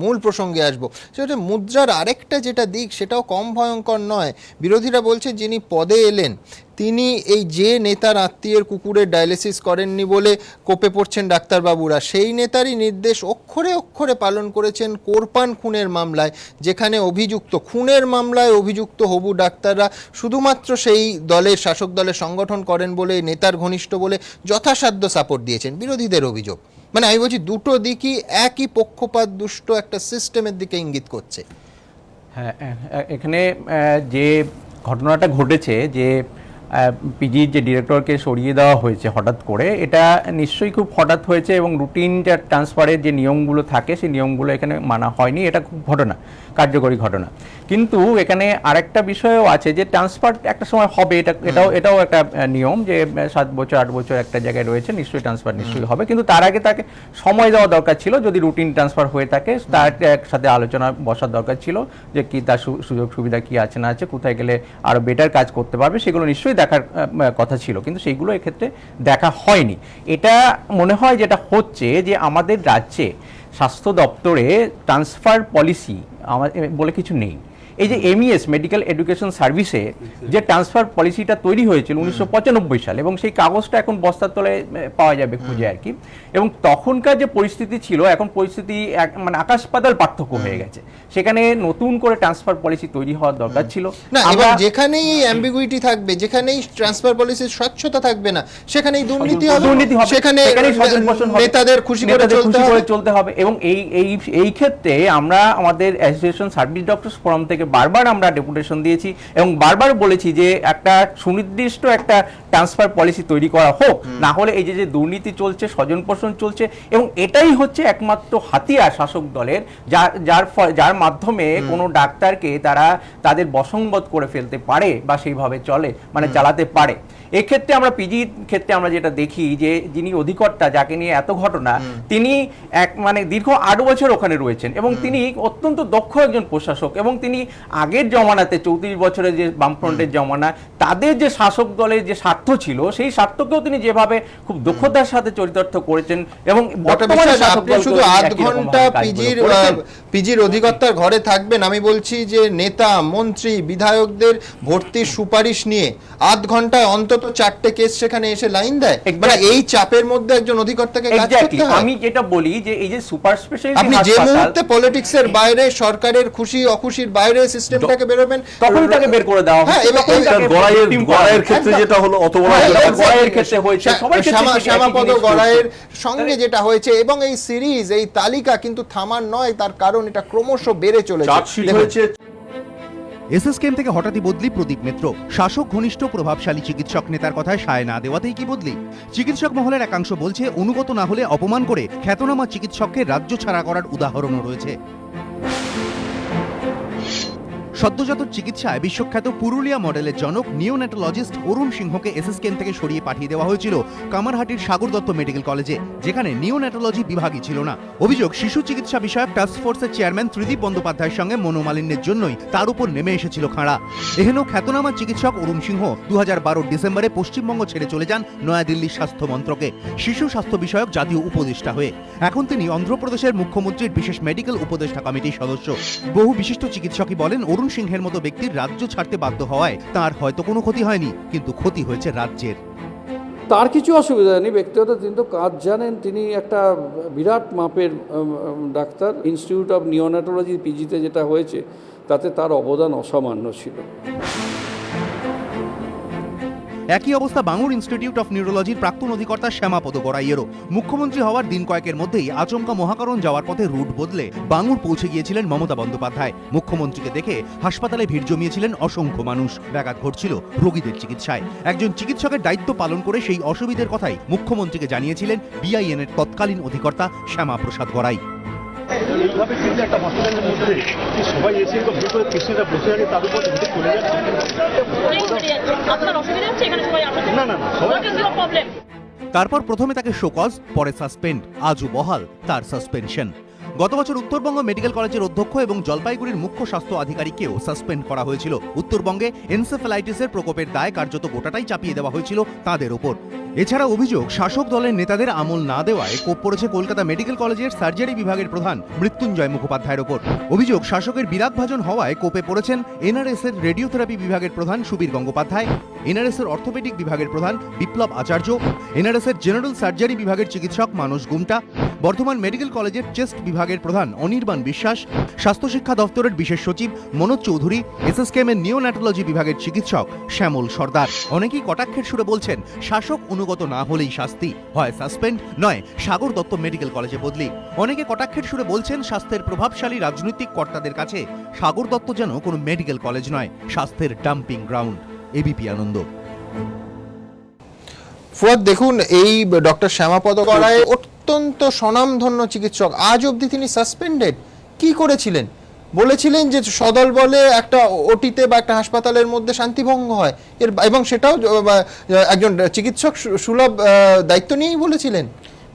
মূল প্রসঙ্গে আসবো। সেটা মুদ্রার আরেকটা যেটা দিক, সেটাও কম ভয়ঙ্কর নয়। বিরোধীরা বলছে যিনি পদে এলেন তিনি এই যে নেতার আত্মীয়ের কুকুরের ডায়ালিসিস করেননি বলে কোপে পড়ছেন ডাক্তারবাবুরা, সেই নেতারই নির্দেশ অক্ষরে অক্ষরে পালন করেছেন কোরপান খুনের মামলায়, যেখানে অভিযুক্ত খুনের মামলায় অভিযুক্ত হবু ডাক্তাররা শুধুমাত্র সেই দলের, শাসক দলের সংগঠন করেন বলে, নেতার ঘনিষ্ঠ বলে যথাসাধ্য সাপোর্ট দিয়েছেন। বিরোধীদের অভিযোগ, মানে আমি বলছি দুটো দিকই একই পক্ষপাত দুষ্ট একটা সিস্টেমের দিকে ইঙ্গিত করছে। হ্যাঁ, এখানে যে ঘটনাটা ঘটেছে, যে পিজির যে ডিরেক্টরকে সরিয়ে দেওয়া হয়েছে হঠাৎ করে, এটা নিশ্চয়ই খুব হঠাৎ হয়েছে এবং রুটিন ট্রান্সফারের যে নিয়মগুলো থাকে সেই নিয়মগুলো এখানে মানা হয়নি। এটা খুব ঘটনা, কার্যকরী ঘটনা। কিন্তু এখানে আরেকটা বিষয়ও আছে যে ট্রান্সফার একটা সময় হবে, এটাও একটা নিয়ম, যে 7 বছর 8 বছর একটা জায়গায় রয়েছে, নিশ্চয়ই ট্রান্সফার নিশ্চয়ই হবে। কিন্তু তার আগে তাকে সময় দেওয়া দরকার ছিল। যদি রুটিন ট্রান্সফার হয়ে থাকে, তার একসাথে আলোচনা বসার দরকার ছিল যে কি তার সুযোগ সুবিধা কি আছে না আছে, কোথায় গেলে আরও বেটার কাজ করতে পারবে, সেগুলো নিশ্চয়ই দেখার কথা ছিল, কিন্তু সেইগুলো এক্ষেত্রে দেখা হয়নি। এটা মনে হয় যেটা হচ্ছে যে আমাদের রাজ্যে স্বাস্থ্য দপ্তরে ট্রান্সফার পলিসি বলে কিছু নেই। এই যে MES মেডিকেল এডুকেশন সার্ভিসে যে ট্রান্সফার পলিসিটা তৈরি হয়েছিল 1995 সালে, এবং সেই কাগজটা এখন বস্তার তলায় পাওয়া যাবে খুঁজে আর কি, এবং তখনকার যে পরিস্থিতি ছিল এখন পরিস্থিতি মানে আকাশ পাতাল পার্থক্য হয়ে গেছে। সেখানে নতুন করে ট্রান্সফার পলিসি তৈরি হওয়ার দরকার ছিল না। এবার যেখানেই এই অ্যাম্বিগুইটি থাকবে, যেখানেই ট্রান্সফার পলিসির স্বচ্ছতা থাকবে না, সেখানেই দুর্নীতি হবে, সেখানে নেতাদের খুশি করে চলতে হবে। এবং এই ক্ষেত্রে আমরা আমাদের অ্যাসোসিয়েশন সার্ভিস ডক্টরস ফোরাম থেকে বারবার আমরা ডেপুটেশন দিয়েছি এবং বারবার বলেছি যে একটা সুনির্দিষ্ট একটা ট্রান্সফার পলিসি তৈরি করা হোক, না হলে এই যে দুর্নীতি চলছে, স্বজন পোষণ চলছে, এবং এটাই হচ্ছে একমাত্র হাতিয়ার শাসক দলের, যার মাধ্যমে কোনো ডাক্তারকে তারা তাদের বশংবদ করে ফেলতে পারে বা সেইভাবে চলে মানে চালাতে পারে। এক্ষেত্রে আমরা পিজির ক্ষেত্রে আমরা যেটা দেখি যে যিনি অধিকর্তা, যাকে নিয়ে এত ঘটনা, তিনি মানে দীর্ঘ 8 বছর ওখানে রয়েছেন এবং তিনি অত্যন্ত দক্ষ একজন প্রশাসক, এবং তিনি আগের জমানাতে 34 বছরের যে বামফ্রন্টের জমানা, তাদের যে শাসক দলের যে স্বার্থ ছিল সেই স্বার্থকেও তিনি যেভাবে খুব দক্ষতার সাথে চরিতার্থ করেছেন। এবং শুধু আধ ঘন্টা পিজির অধিকর্তার ঘরে থাকবেন, আমি বলছি যে নেতা মন্ত্রী বিধায়কদের ভর্তির সুপারিশ নিয়ে আধ ঘন্টায় অন্তত 4টে কেস সেখানে এসে লাইন দেয়। মানে এই চাপের মধ্যে একজন অধিকর্তাকে কাজ করতে হয়। আমি যেটা বলি যে এই যে সুপার স্পেশালিটি আপনি যে মুহূর্তে পলিটিক্সের বাইরে, সরকারের খুশি অখুশির বাইরে সিস্টেমটাকে বেরোবেন, তখনই তাকে বের করে দেওয়া হয়। গড়াইয়ের ক্ষেত্রে যেটা হলো অত বড় গড়াইয়ের ক্ষেত্রে হয়েছে, শ্যামাপদ গড়াইয়ের সঙ্গে যেটা হয়েছে, এবং এই সিরিজ, এই তালিকা কিন্তু থামার নয়, তার কারণ এটা ক্রমশ বেড়ে চলেছে। এসএসকেএম থেকে হঠাৎই বদলি প্রদীপ মিত্র। শাসক ঘনিষ্ঠ প্রভাবশালী চিকিৎসক নেতার কথায় সায় না দেওয়াতেই কি বদলি? চিকিৎসক মহলের একাংশ বলছে অনুগত না হলে অপমান করে খ্যাতনামা চিকিৎসককে রাজ্য ছাড়া করার উদাহরণও রয়েছে। সদ্যজাত চিকিৎসায় বিশ্বখ্যাত পুরুলিয়া মডেলের জনক নিওনেটোলজিস্ট অরুণ সিংহকে এসএসকেএম থেকে সরিয়ে পাঠিয়ে দেওয়া হয়েছিল কামারহাটির সাগর দত্ত মেডিকেল কলেজে, যেখানে নিওনেটোলজি বিভাগই ছিল না। অভিযোগ, শিশু চিকিৎসা বিষয়ক টাস্কফোর্সের চেয়ারম্যান ত্রিদীপ বন্দ্যোপাধ্যায়ের সঙ্গে মনোমালিন্যের জন্যই তার উপর নেমে এসেছিল খাঁড়া। এহেন খ্যাতনামা চিকিৎসক অরুণ সিংহ 2012 ডিসেম্বরে পশ্চিমবঙ্গ ছেড়ে চলে যান নয়াদিল্লির স্বাস্থ্য মন্ত্রকে শিশু স্বাস্থ্য বিষয়ক জাতীয় উপদেষ্টা হয়ে। এখন তিনি অন্ধ্রপ্রদেশের মুখ্যমন্ত্রীর বিশেষ মেডিকেল উপদেষ্টা কমিটির সদস্য। বহু বিশিষ্ট চিকিৎসকই বলেন অরুণ সিংহের মতো ব্যক্তির রাজ্য ছাড়তে বাধ্য হওয়ায় তার হয়তো কোনো ক্ষতি হয়নি, কিন্তু ক্ষতি হয়েছে রাজ্যের। তার কিছু অসুবিধা নেই, ব্যক্তিগত তিনি তো কাজ জানেন, তিনি একটা বিরাট মাপের ডাক্তার। ইনস্টিটিউট অফ নিওনেটোলজি পিজিতে যেটা হয়েছে তাতে তার অবদান অসামান্য ছিল। একই অবস্থা বাঙুর ইনস্টিটিউট অফ নিউরোলজির প্রাক্তন অধিকর্তা শ্যামাপদ গড়াইয়েরও। মুখ্যমন্ত্রী হওয়ার দিন কয়েকের মধ্যেই আচমকা মহাকারণ যাওয়ার পথে রুট বদলে বাঙুর পৌঁছে গিয়েছিলেন মমতা বন্দ্যোপাধ্যায়। মুখ্যমন্ত্রীকে দেখে হাসপাতালে ভিড় জমিয়েছিলেন অসংখ্য মানুষ। ব্যাঘাত ঘটছিল রোগীদের চিকিৎসায়। একজন চিকিৎসকের দায়িত্ব পালন করে সেই অসুবিধার কথাই মুখ্যমন্ত্রীকে জানিয়েছিলেন বিআইএনের তৎকালীন অধিকর্তা শ্যামাপ্রসাদ গড়াই। এইভাবে কিন্তু একটা হসপিটালের মধ্যে সবাই এসে তো ভিড় করে পেশেন্টরা বসে আছে, তার উপর ভিড় চলে যাচ্ছে। তারপর প্রথমে তাকে শোকজ, পরে সাসপেন্ড, আজও বহাল তার সাসপেনশন। গত বছর উত্তরবঙ্গ মেডিকেল কলেজের অধ্যক্ষ এবং জলপাইগুড়ির মুখ্য স্বাস্থ্য আধিকারিককেও সাসপেন্ড করা হয়েছিল। উত্তরবঙ্গে এনসেফ্যালাইটিসের প্রকোপের দায় কার্যত গোটাটাই চাপিয়ে দেওয়া হয়েছিল তাদের ওপর। এছাড়া অভিযোগ, শাসক দলের নেতাদের আমল না দেওয়ায় কোপ পড়েছে কলকাতা মেডিকেল কলেজের সার্জারি বিভাগের প্রধান মৃত্যুঞ্জয় মুখোপাধ্যায়ের ওপর। অভিযোগ, শাসকের বিরাগভাজন হওয়ায় কোপে পড়েছেন এনআরএস এর রেডিওথেরাপি বিভাগের প্রধান সুবীর গঙ্গোপাধ্যায়, এনআরএস এর অর্থোপেডিক বিভাগের প্রধান বিপ্লব আচার্য, এনআরএস এর জেনারেল সার্জারি বিভাগের চিকিৎসক মানস গুমটা, বর্ধমান মেডিকেল কলেজের চেস্ট বিভাগের প্রধান অনির্বাণ বিশ্বাস, স্বাস্থ্য শিক্ষা দপ্তরের বিশেষ সচিব মনোজ চৌধুরী, এসএসকেএম এর নিওনেটোলজি বিভাগের চিকিৎসক শ্যামল সর্দার। অনেকেই কটাক্ষের সুরে বলছেন শাসক অনুগত না হলেই শাস্তি, হয় সাসপেন্ড নয় সাগর দত্ত মেডিকেল কলেজে বদলি। অনেকে কটাক্ষের সুরে বলছেন স্বাস্থ্যের প্রভাবশালী রাজনৈতিক কর্তাদের কাছে সাগর দত্ত যেন কোনো মেডিকেল কলেজ নয়, স্বাস্থ্যের ডাম্পিং গ্রাউন্ড। এবিপি আনন্দ। ফুয়াদ, দেখুন এই ডক্টর শ্যামাপদ গড়াই অত্যন্ত স্বনামধন্য চিকিৎসক, আজ অবধি তিনি সাসপেন্ডেড। কি করেছিলেন? বলেছিলেন যে সদল বলে একটা ওটিতে বা একটা হাসপাতালের মধ্যে শান্তিভঙ্গ হয়, এবং সেটাও একজন চিকিৎসক সুলভ দায়িত্ব নিয়েই বলেছিলেন।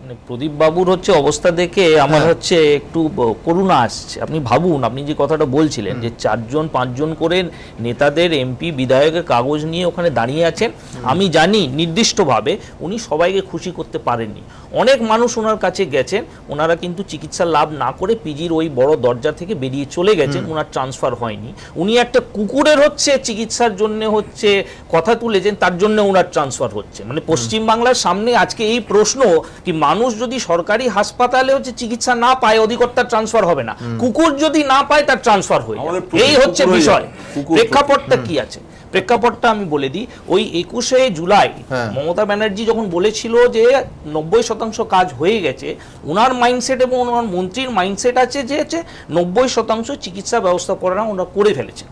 মানে প্রদীপ বাবুর হচ্ছে অবস্থা দেখে আমার হচ্ছে একটু করুণা আসছে। আপনি ভাবুন, আপনি যে কথাটা বলছিলেন যে 4জন 5জন করে নেতাদের এমপি বিধায়কের কাগজ নিয়ে ওখানে দাঁড়িয়ে আছেন। আমি জানি নির্দিষ্টভাবে উনি সবাইকে খুশি করতে পারেননি। অনেক মানুষ ওনার কাছে গেছেন, ওনারা কিন্তু চিকিৎসা লাভ না করে পিজির ওই বড় দরজা থেকে বেরিয়ে চলে গেছেন, ওনার ট্রান্সফার হয়নি। উনি একটা কুকুরের হচ্ছে চিকিৎসার জন্য হচ্ছে কথা তুলেছেন, তার জন্য ওনার ট্রান্সফার হচ্ছে। মানে পশ্চিমবাংলার সামনে আজকে এই প্রশ্ন কি মানুষ যদি সরকারি হাসপাতালে হচ্ছে চিকিৎসা না পায় অধিকর্তার ট্রান্সফার হবে না, কুকুর যদি না পায় তার ট্রান্সফার হয়ে যাবে। এই হচ্ছে বিষয়। প্রেক্ষাপটটা কি আছে? প্রেক্ষাপটটা আমি বলে দিই। ওই 21শে জুলাই মমতা ব্যানার্জি যখন বলেছিল যে 90% কাজ হয়ে গেছে, ওনার মাইন্ডসেট এবং ওনার মন্ত্রীর মাইন্ডসেট আছে যে 90% চিকিৎসা ব্যবস্থাপনা ওনারা করে ফেলেছে।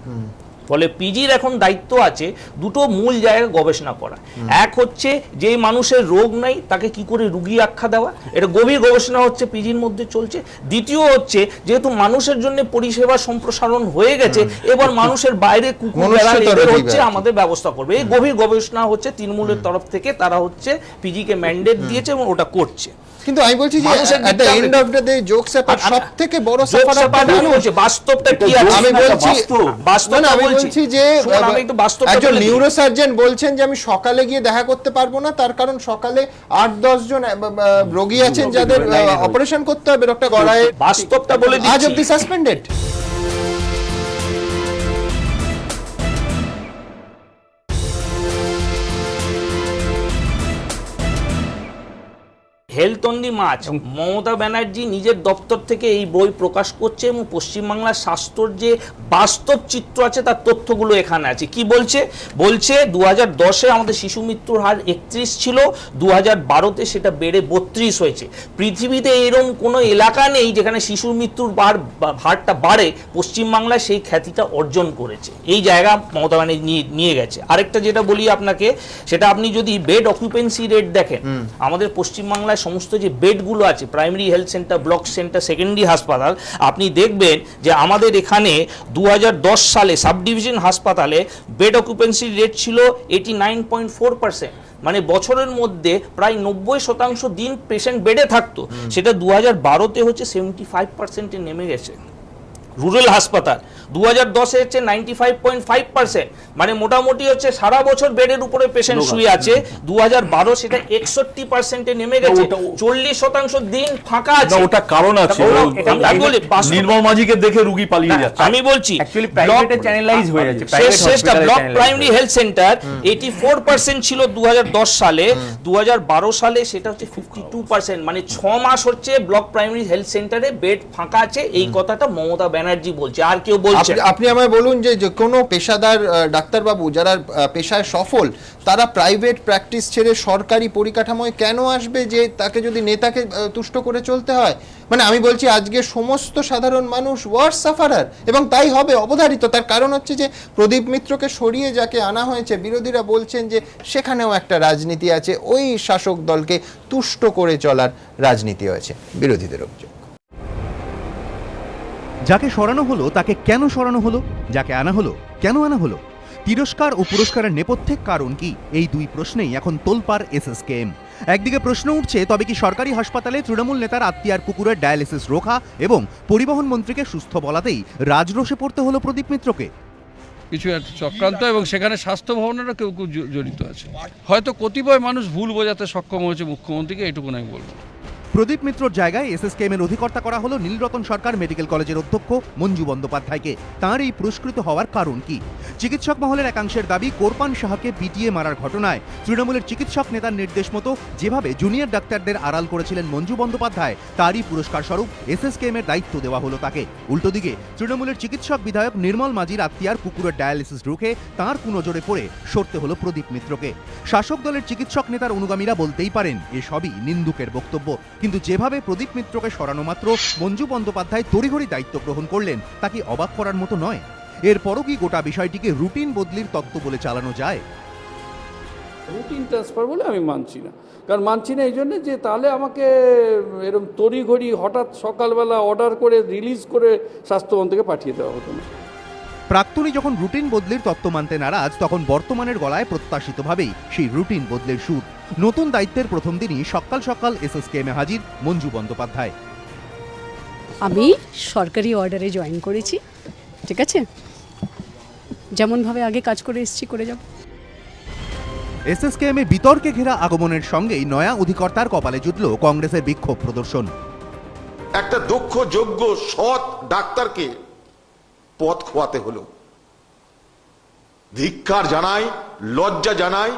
ফলে পিজির এখন দায়িত্ব আছে দুটো মূল জায়গায় গবেষণা করা। এক হচ্ছে যে মানুষের রোগ নাই তাকে কি করে রুগী আখ্যা দেওয়া, এটা গভীর গবেষণা হচ্ছে পিজির মধ্যে চলছে। দ্বিতীয় হচ্ছে যেহেতু মানুষের জন্য পরিষেবা সম্প্রসারণ হয়ে গেছে, এবার মানুষের বাইরে কুকুর হচ্ছে আমাদের ব্যবস্থা করবে। এই গভীর গবেষণা হচ্ছে তৃণমূলের তরফ থেকে, তারা হচ্ছে পিজিকে ম্যান্ডেট দিয়েছে এবং ওটা করছে। কিন্তু আমি বলছি যে at the end of the day jokes apart সবথেকে বড় সাফারার বাস্তবটা কি আছে? আমি বলছি যে একজন নিউরোসার্জন বলছেন যে আমি সকালে গিয়ে দেখা করতে পারবো না, তার কারণ সকালে 8-10 জন রোগী আছেন যাদের অপারেশন করতে হবে। ডক্টর গড়াই বাস্তবটা বলে দিচ্ছি, আজ অবধি suspended. Health on the March, Mamata Banerjee নিজের দপ্তর থেকে এই বই প্রকাশ করছে এবং পশ্চিমবাংলার স্বাস্থ্যর যে বাস্তব চিত্র আছে তার তথ্যগুলো এখানে আছে। কি বলছে? 2010-এ আমাদের শিশু মৃত্যুর হার 31 ছিল, 2012-তে সেটা বেড়ে 32 হয়েছে। পৃথিবীতে এরকম কোনো এলাকা নেই যেখানে শিশুর মৃত্যুর হারটা বাড়ে, পশ্চিমবাংলায় সেই খ্যাতিটা অর্জন করেছে। এই জায়গা মমতা ব্যানার্জি নিয়ে গেছে। আরেকটা যেটা বলি আপনাকে, সেটা আপনি যদি বেড অকুপেন্সি রেট দেখেন, আমাদের পশ্চিমবাংলায় সমস্ত যে বেডগুলো আছে, primary health centre, block centre, secondary হাসপাতাল, আপনি দেখবেন যে আমাদের এখানে 2010 সালে সাব ডিভিশন হাসপাতালে বেড অকুপেন্সি রেট ছিল 89.4%। মানে বছরের মধ্যে প্রায় 90% দিন পেশেন্ট বেডে থাকতো, সেটা 2012-তে হচ্ছে 75%-এ নেমে গেছে। রুরাল হাসপাতাল 2010-এ হচ্ছে 95.5%, মানে মোটামুটি হচ্ছে সারা বছর বেডের উপরে পেশেন্ট শুয়ে আছে। 2012 সেটা 61%-এ নেমে গেছে, 40% দিন ফাঁকা আছে। ওটা কারণ আছে, নির্মল মাঝিকে দেখে রোগী পালিয়ে যাচ্ছে। আমি বলছি অ্যাকচুয়ালি প্রাইভেটে চ্যানেলাইজ হয়ে যাচ্ছে। শেষটা ব্লক প্রাইমারি হেলথ সেন্টার 84% ছিল 2010 সালে, 2012 সালে সেটা হচ্ছে 52%। মানে 6 মাস হচ্ছে ব্লক প্রাইমারি হেলথ সেন্টারে বেড ফাঁকা আছে। এই কথাটা মমতা ব্যানার্জি বলছে, আর কেউ বলছে। আপনি আমায় বলুন যে কোনো পেশাদার ডাক্তারবাবু যারা পেশায় সফল, তারা প্রাইভেট প্র্যাকটিস ছেড়ে সরকারি পরিকাঠামোয় কেন আসবে যে তাকে যদি নেতাকে তুষ্ট করে চলতে হয়? মানে আমি বলছি আজকে সমস্ত সাধারণ মানুষ ওয়ার্স সাফারার, এবং তাই হবে অবধারিত। তার কারণ হচ্ছে যে প্রদীপ মিত্রকে সরিয়ে যাকে আনা হয়েছে, বিরোধীরা বলছেন যে সেখানেও একটা রাজনীতি আছে, ওই শাসক দলকে তুষ্ট করে চলার রাজনীতি হয়েছে বিরোধীদের অভিযোগ। যাকে সরানো হলো তাকে কেন সরানো হলো, যাকে আনা হলো কেন আনা হলো, তিরস্কার ও পুরস্কারের নেপথ্যে কারণ কি, এই দুই প্রশ্নেই এখন তোলপাড় এসএসকেএম। একদিকে প্রশ্ন উঠছে, তবে কি সরকারি হাসপাতালে তৃণমূল নেতার আত্মীয়ার কুকুরের ডায়ালিসিস রোখা এবং পরিবহন মন্ত্রীকে সুস্থ বলাতেই রাজরোষে পড়তে হলো প্রদীপ মিত্রকে? কিছু একটা চক্রান্ত, এবং সেখানে স্বাস্থ্য ভবনেরও কেউ কেউ জড়িত আছে। হয়তো কতিপয় মানুষ ভুল বোঝাতে সক্ষম হয়েছে মুখ্যমন্ত্রীকে, এইটুকু আমি বলবো। প্রদীপ মিত্রর জায়গায় এসএসকেএমের অধিকর্তা করা হলো নীলরতন সরকার মেডিকেল কলেজের অধ্যক্ষ মঞ্জু বন্দ্যোপাধ্যায়কে। তাঁর এই পুরস্কৃত হওয়ার কারণ কি? চিকিৎসক মহলের একাংশের দাবি, কোরপান সাহাকে পিটিয়ে মারার ঘটনায় তৃণমূলের চিকিৎসক নেতার নির্দেশ মতো যেভাবে জুনিয়র ডাক্তারদের আড়াল করেছিলেন মঞ্জু বন্দ্যোপাধ্যায়, তারই পুরস্কার স্বরূপ এসএসকেএমের দায়িত্ব দেওয়া হলো তাকে। উল্টো দিকে তৃণমূলের চিকিৎসক বিধায়ক নির্মল মাঝির আত্মীয়ার কুকুরের ডায়ালিসিস রুখে তাঁর কুনজরে পড়ে সরতে হলো প্রদীপ মিত্রকে। শাসক দলের চিকিৎসক নেতার অনুগামীরা বলতেই পারেন এসবই নিন্দুকের বক্তব্য, কিন্তু যেভাবে প্রদীপ মিত্রকে সরানো মাত্র মঞ্জু বন্দ্যোপাধ্যায় তড়িঘড়ি দায়িত্ব গ্রহণ করলেন, তা কি অবাক করার মতো নয়? এরপরও কি গোটা বিষয়টিকে রুটিন বদলির তত্ত্ব বলে চালানো যায়? রুটিন ট্রান্সফার বলে আমি মানছি না। কারণ মানছি না এই জন্যে যে তাহলে আমাকে এরকম তড়িঘড়ি হঠাৎ সকালবেলা অর্ডার করে রিলিজ করে স্বাস্থ্যমন্ত্রীকে পাঠিয়ে দেওয়া হতো না। প্রাক্তনী যখন রুটিন বদলির তত্ত্ব মানতে নারাজ, তখন বর্তমানের গলায় প্রত্যাশিতভাবেই সেই রুটিন বদলের সুর। নতুন দায়িত্বের প্রথম দিনই সকাল সকাল এসএসকেএমে হাজির মঞ্জু বন্দ্যোপাধ্যায়। আমি সরকারি অর্ডারে জয়েন করেছি, ঠিক আছে, যেমনভাবে আগে কাজ করে এসেছি করে যাব। এসএসকেএমে বিতর্কে ঘেরা আগমনের সঙ্গেই নয়া অধিকর্তার কপালে জুটল কংগ্রেসের বিক্ষোভ প্রদর্শন। একটা দক্ষ যোগ্য সৎ ডাক্তারকে পথ খোয়াতে হলো। ধিক্কার জানাই, লজ্জা জানাই।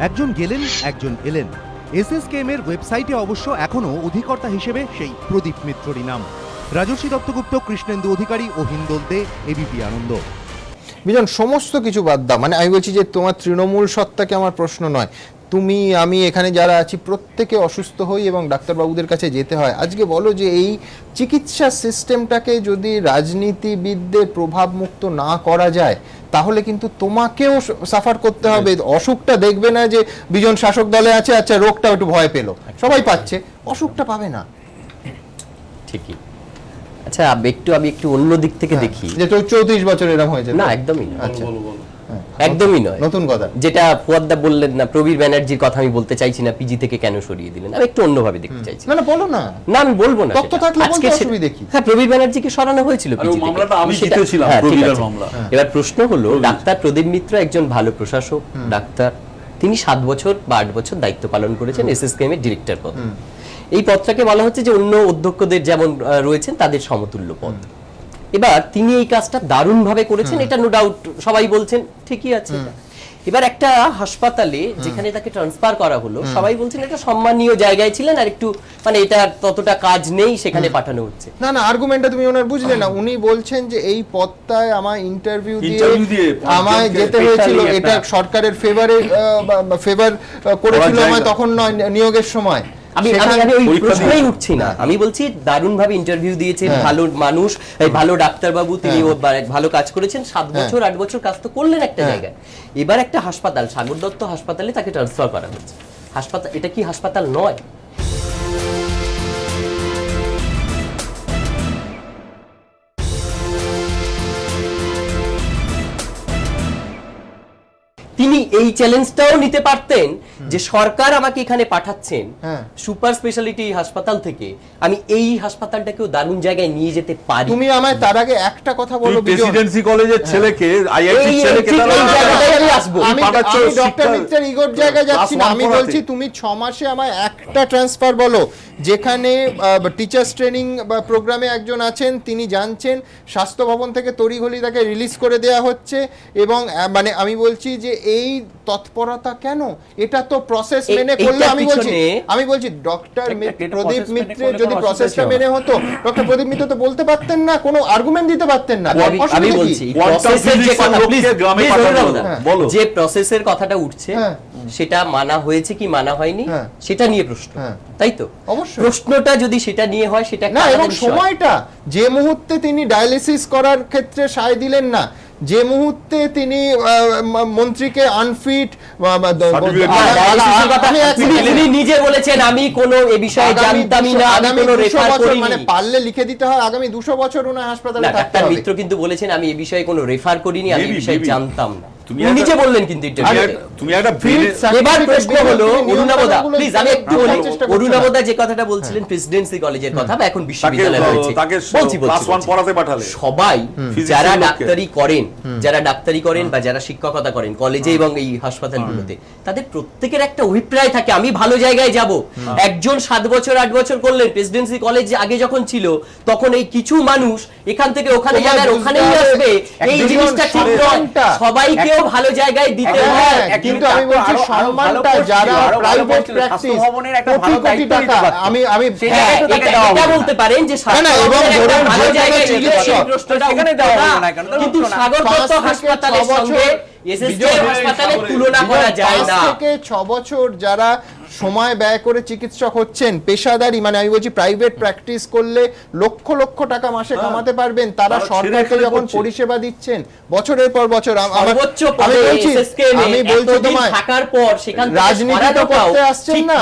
একজন গেলেন, একজন এলেন। এসএসকেএম এর ওয়েবসাইটে অবশ্য এখনো অধিকর্তা হিসেবে সেই প্রদীপ মিত্ররই নাম। রাজস্বী দত্তগুপ্ত, কৃষ্ণেন্দু অধিকারী ও হিন্দোল দে, এবিপি আনন্দ। বিজন, সমস্ত কিছু বাদ দাও, মানে আমি বলছি যে তোমার তৃণমূল সত্তাকে আমার প্রশ্ন নয়, তুমি আমি এখানে যারা আছি প্রত্যেকে অসুস্থ হই এবং ডাক্তারবাবুদের কাছে যেতে হয়। আজকে বলো যে এই চিকিৎসা সিস্টেমটাকে যদি রাজনীতিবিদদের প্রভাব মুক্ত না করা যায় তাহলে কিন্তু তোমাকেও সাফার করতে হবে। অসুখটা দেখবে না যে বিজন শাসক দলে আছে, আচ্ছা রোগটা একটু ভয় পেলো, সবাই পাচ্ছে, অসুখটা পাবে না। ঠিকই। আচ্ছা আমি একটু অন্য দিক থেকে দেখি, যে তোর 34 বছর এরকম হয়েছে না? একদমই না, আচ্ছা একদমই নয়। নতুন কথা যেটা ফুয়াদ্দা বললেন না, প্রবীর ব্যানার্জির কথা আমি বলতে চাইছি না, পিজি থেকে কেন সরিয়ে দিলেন, আমি একটু অন্যভাবে দেখতে চাইছি। না বলো না। না আমি বলবো না, তথ্য থাকলে বলতে অসুবিধা কি? হ্যাঁ, প্রবীর ব্যানার্জিকে সরানো হয়েছিল পিজি থেকে, মামলাটা আমি জিতেছিলাম, প্রবীরের মামলা। এবার প্রশ্ন হলো, ডাক্তার প্রদীপ মিত্র একজন ভালো প্রশাসক ডাক্তার, তিনি 7 বছর বা 8 বছর দায়িত্ব পালন করেছেন এসএসকেএম এর ডিরেক্টর পদ। এই পদটাকে বলা হচ্ছে যে অন্য অধ্যক্ষদের যেমন রয়েছেন তাদের সমতুল্য পদ। এবার তিনি এই কাজটা দারুণভাবে করেছেন, এটা নো ডাউট সবাই বলছেন, ঠিকই আছে। এবার একটা হাসপাতালে যেখানে তাকে ট্রান্সফার করা হলো, সবাই বলছেন এটা সম্মানীয় জায়গায় ছিলেন, আর একটু মানে এটা ততটা কাজ নেই, সেখানে পাঠানো হচ্ছে। না আর্গুমেন্টটা তুমি ওনার বুঝলে না। উনি বলছেন যে এই পদটায় আমার ইন্টারভিউ দিয়ে আমায় যেতে হয়েছিল, এটা সরকারের ফেভার করেছিল আমায় তখন নয়, নিয়োগের সময়। আমি ওই প্রশ্নেই উঠছি না, আমি বলছি দারুণভাবে ইন্টারভিউ দিয়েছেন, ভালো মানুষ, ভালো ডাক্তারবাবু, তিনি ভালো কাজ করেছেন, 7 বছর 8 বছর কাজ তো করলেন একটা জায়গায়। এবার একটা হাসপাতাল, সাগর দত্ত হাসপাতালে তাকে ট্রান্সফার করা হচ্ছে। হাসপাতাল, এটা কি হাসপাতাল নয়? তিনি এই চ্যালেঞ্জটাও নিতে পারতেন যে সরকার আমাকে এখানে পাঠাচ্ছেন সুপার স্পেশালিটি হাসপাতাল থেকে, আমি এই হাসপাতালটাকেও দারুণ জায়গায় নিয়ে যেতে পারি। তুমি আমায় তার আগে একটা কথা বলো, প্রেসিডেন্সি কলেজের ছেলেকে আইআইটি ছেলেকে আমি আসবো, আমি ডক্টর মিত্রের ইগোর জায়গায় যাচ্ছি না, আমি বলছি তুমি 6 মাসে আমায় একটা ট্রান্সফার বলো যেখানে টিচার্স ট্রেনিং প্রোগ্রামে একজন আছেন, তিনি জানছেন স্বাস্থ্য ভবন থেকে তড়িঘড়ি তাকে রিলিজ করে দেওয়া হচ্ছে, এবং মানে আমি বলছি যে এই তৎপরতা কেন? এটা তো প্রসেস মেনে করলে। আমি বলছি ডক্টর প্রদীপ মিত্রের যদি প্রসেসটা মেনে হতো, ডক্টর প্রদীপ মিত্র তো বলতে পারতেন না, কোনো আর্গুমেন্ট দিতে পারতেন না। আমি বলছি প্রসেসের যে কথা, যে প্রসেসের কথাটা উঠছে সেটা মানা হয়েছে কি মানা হয়নি সেটা নিয়ে প্রশ্ন, তাই তো? অবশ্যই প্রশ্নটা যদি সেটা নিয়ে হয় সেটা না, এবং সময়টা যে মুহূর্তে তিনি ডায়ালিসিস করার ক্ষেত্রে সায় দিলেন না, যে মুহূর্তে তিনি মন্ত্রীকে আনফিট, তিনি নিজে বলেছেন আমি কোনো এই বিষয়ে জানতামই না, আমি কোনো রেফার করিনি, মানে পারলে লিখে দিতে হয় আগামী 200 বছর ওনার হাসপাতালে থাকতে হবে। ডাক্তার মিত্র কিন্তু বলেছেন আমি এই বিষয়ে কোনো রেফার করিনি, আমি এই বিষয়ে জানতাম না, তুমি নিজে বললেন কিন্তু তুমি একটা এবার প্রশ্ন হলো অরুণাবদা, প্লিজ আমি একটু বলি, অরুণাবদা যে কথাটা বলছিলেন প্রেসিডেন্সি কলেজের কথা বা এখন বিশ্ববিদ্যালয় রয়েছে, বলছি পড়াতে পাঠালে সবাই যারা ডাক্তারি করেন বা যারা শিক্ষকতা করেন কলেজে এবং এই হাসপাতালগুলোতে, তাদের প্রত্যেকের একটা অভিপ্রায় থাকে আমি ভালো জায়গায় যাব। একজন 7 বছর 8 বছর করলেন প্রেসিডেন্সি কলেজ আগে যখন ছিল, তখন এই কিছু মানুষ এখান থেকে ওখানে যাবে আর ওখানেই আসবে, এই জিনিসটা ঠিক নয়। সবাইকে ভালো জায়গায় দিতে হয়, কিন্তু আমি বলছি সম্মানটা যারা প্রাইভেট প্র্যাকটিস কোটি কোটি টাকা, আমি এটা বলতে পারেন যে ভালো জায়গায় এখানে দেওয়া হবে না, কিন্তু সাগর দত্ত হাসপাতালের সঙ্গে এসএসকেএম হাসপাতালের তুলনা করা যায় না। 5 থেকে 6 বছর যারা সময় ব্যয় করে চিকিৎসক হচ্ছেন, পেশাদারি, মানে আমি বলছি প্রাইভেট প্র্যাকটিস করলে লক্ষ লক্ষ টাকা মাসে কামাতে পারবেন, তারা সরকারকে যখন পরিষেবা দিচ্ছেন বছরের পর বছর, আমি বলছি তোমায় থাকার পর সেখান থেকে রাজনীতি তো করতে আসছেন না,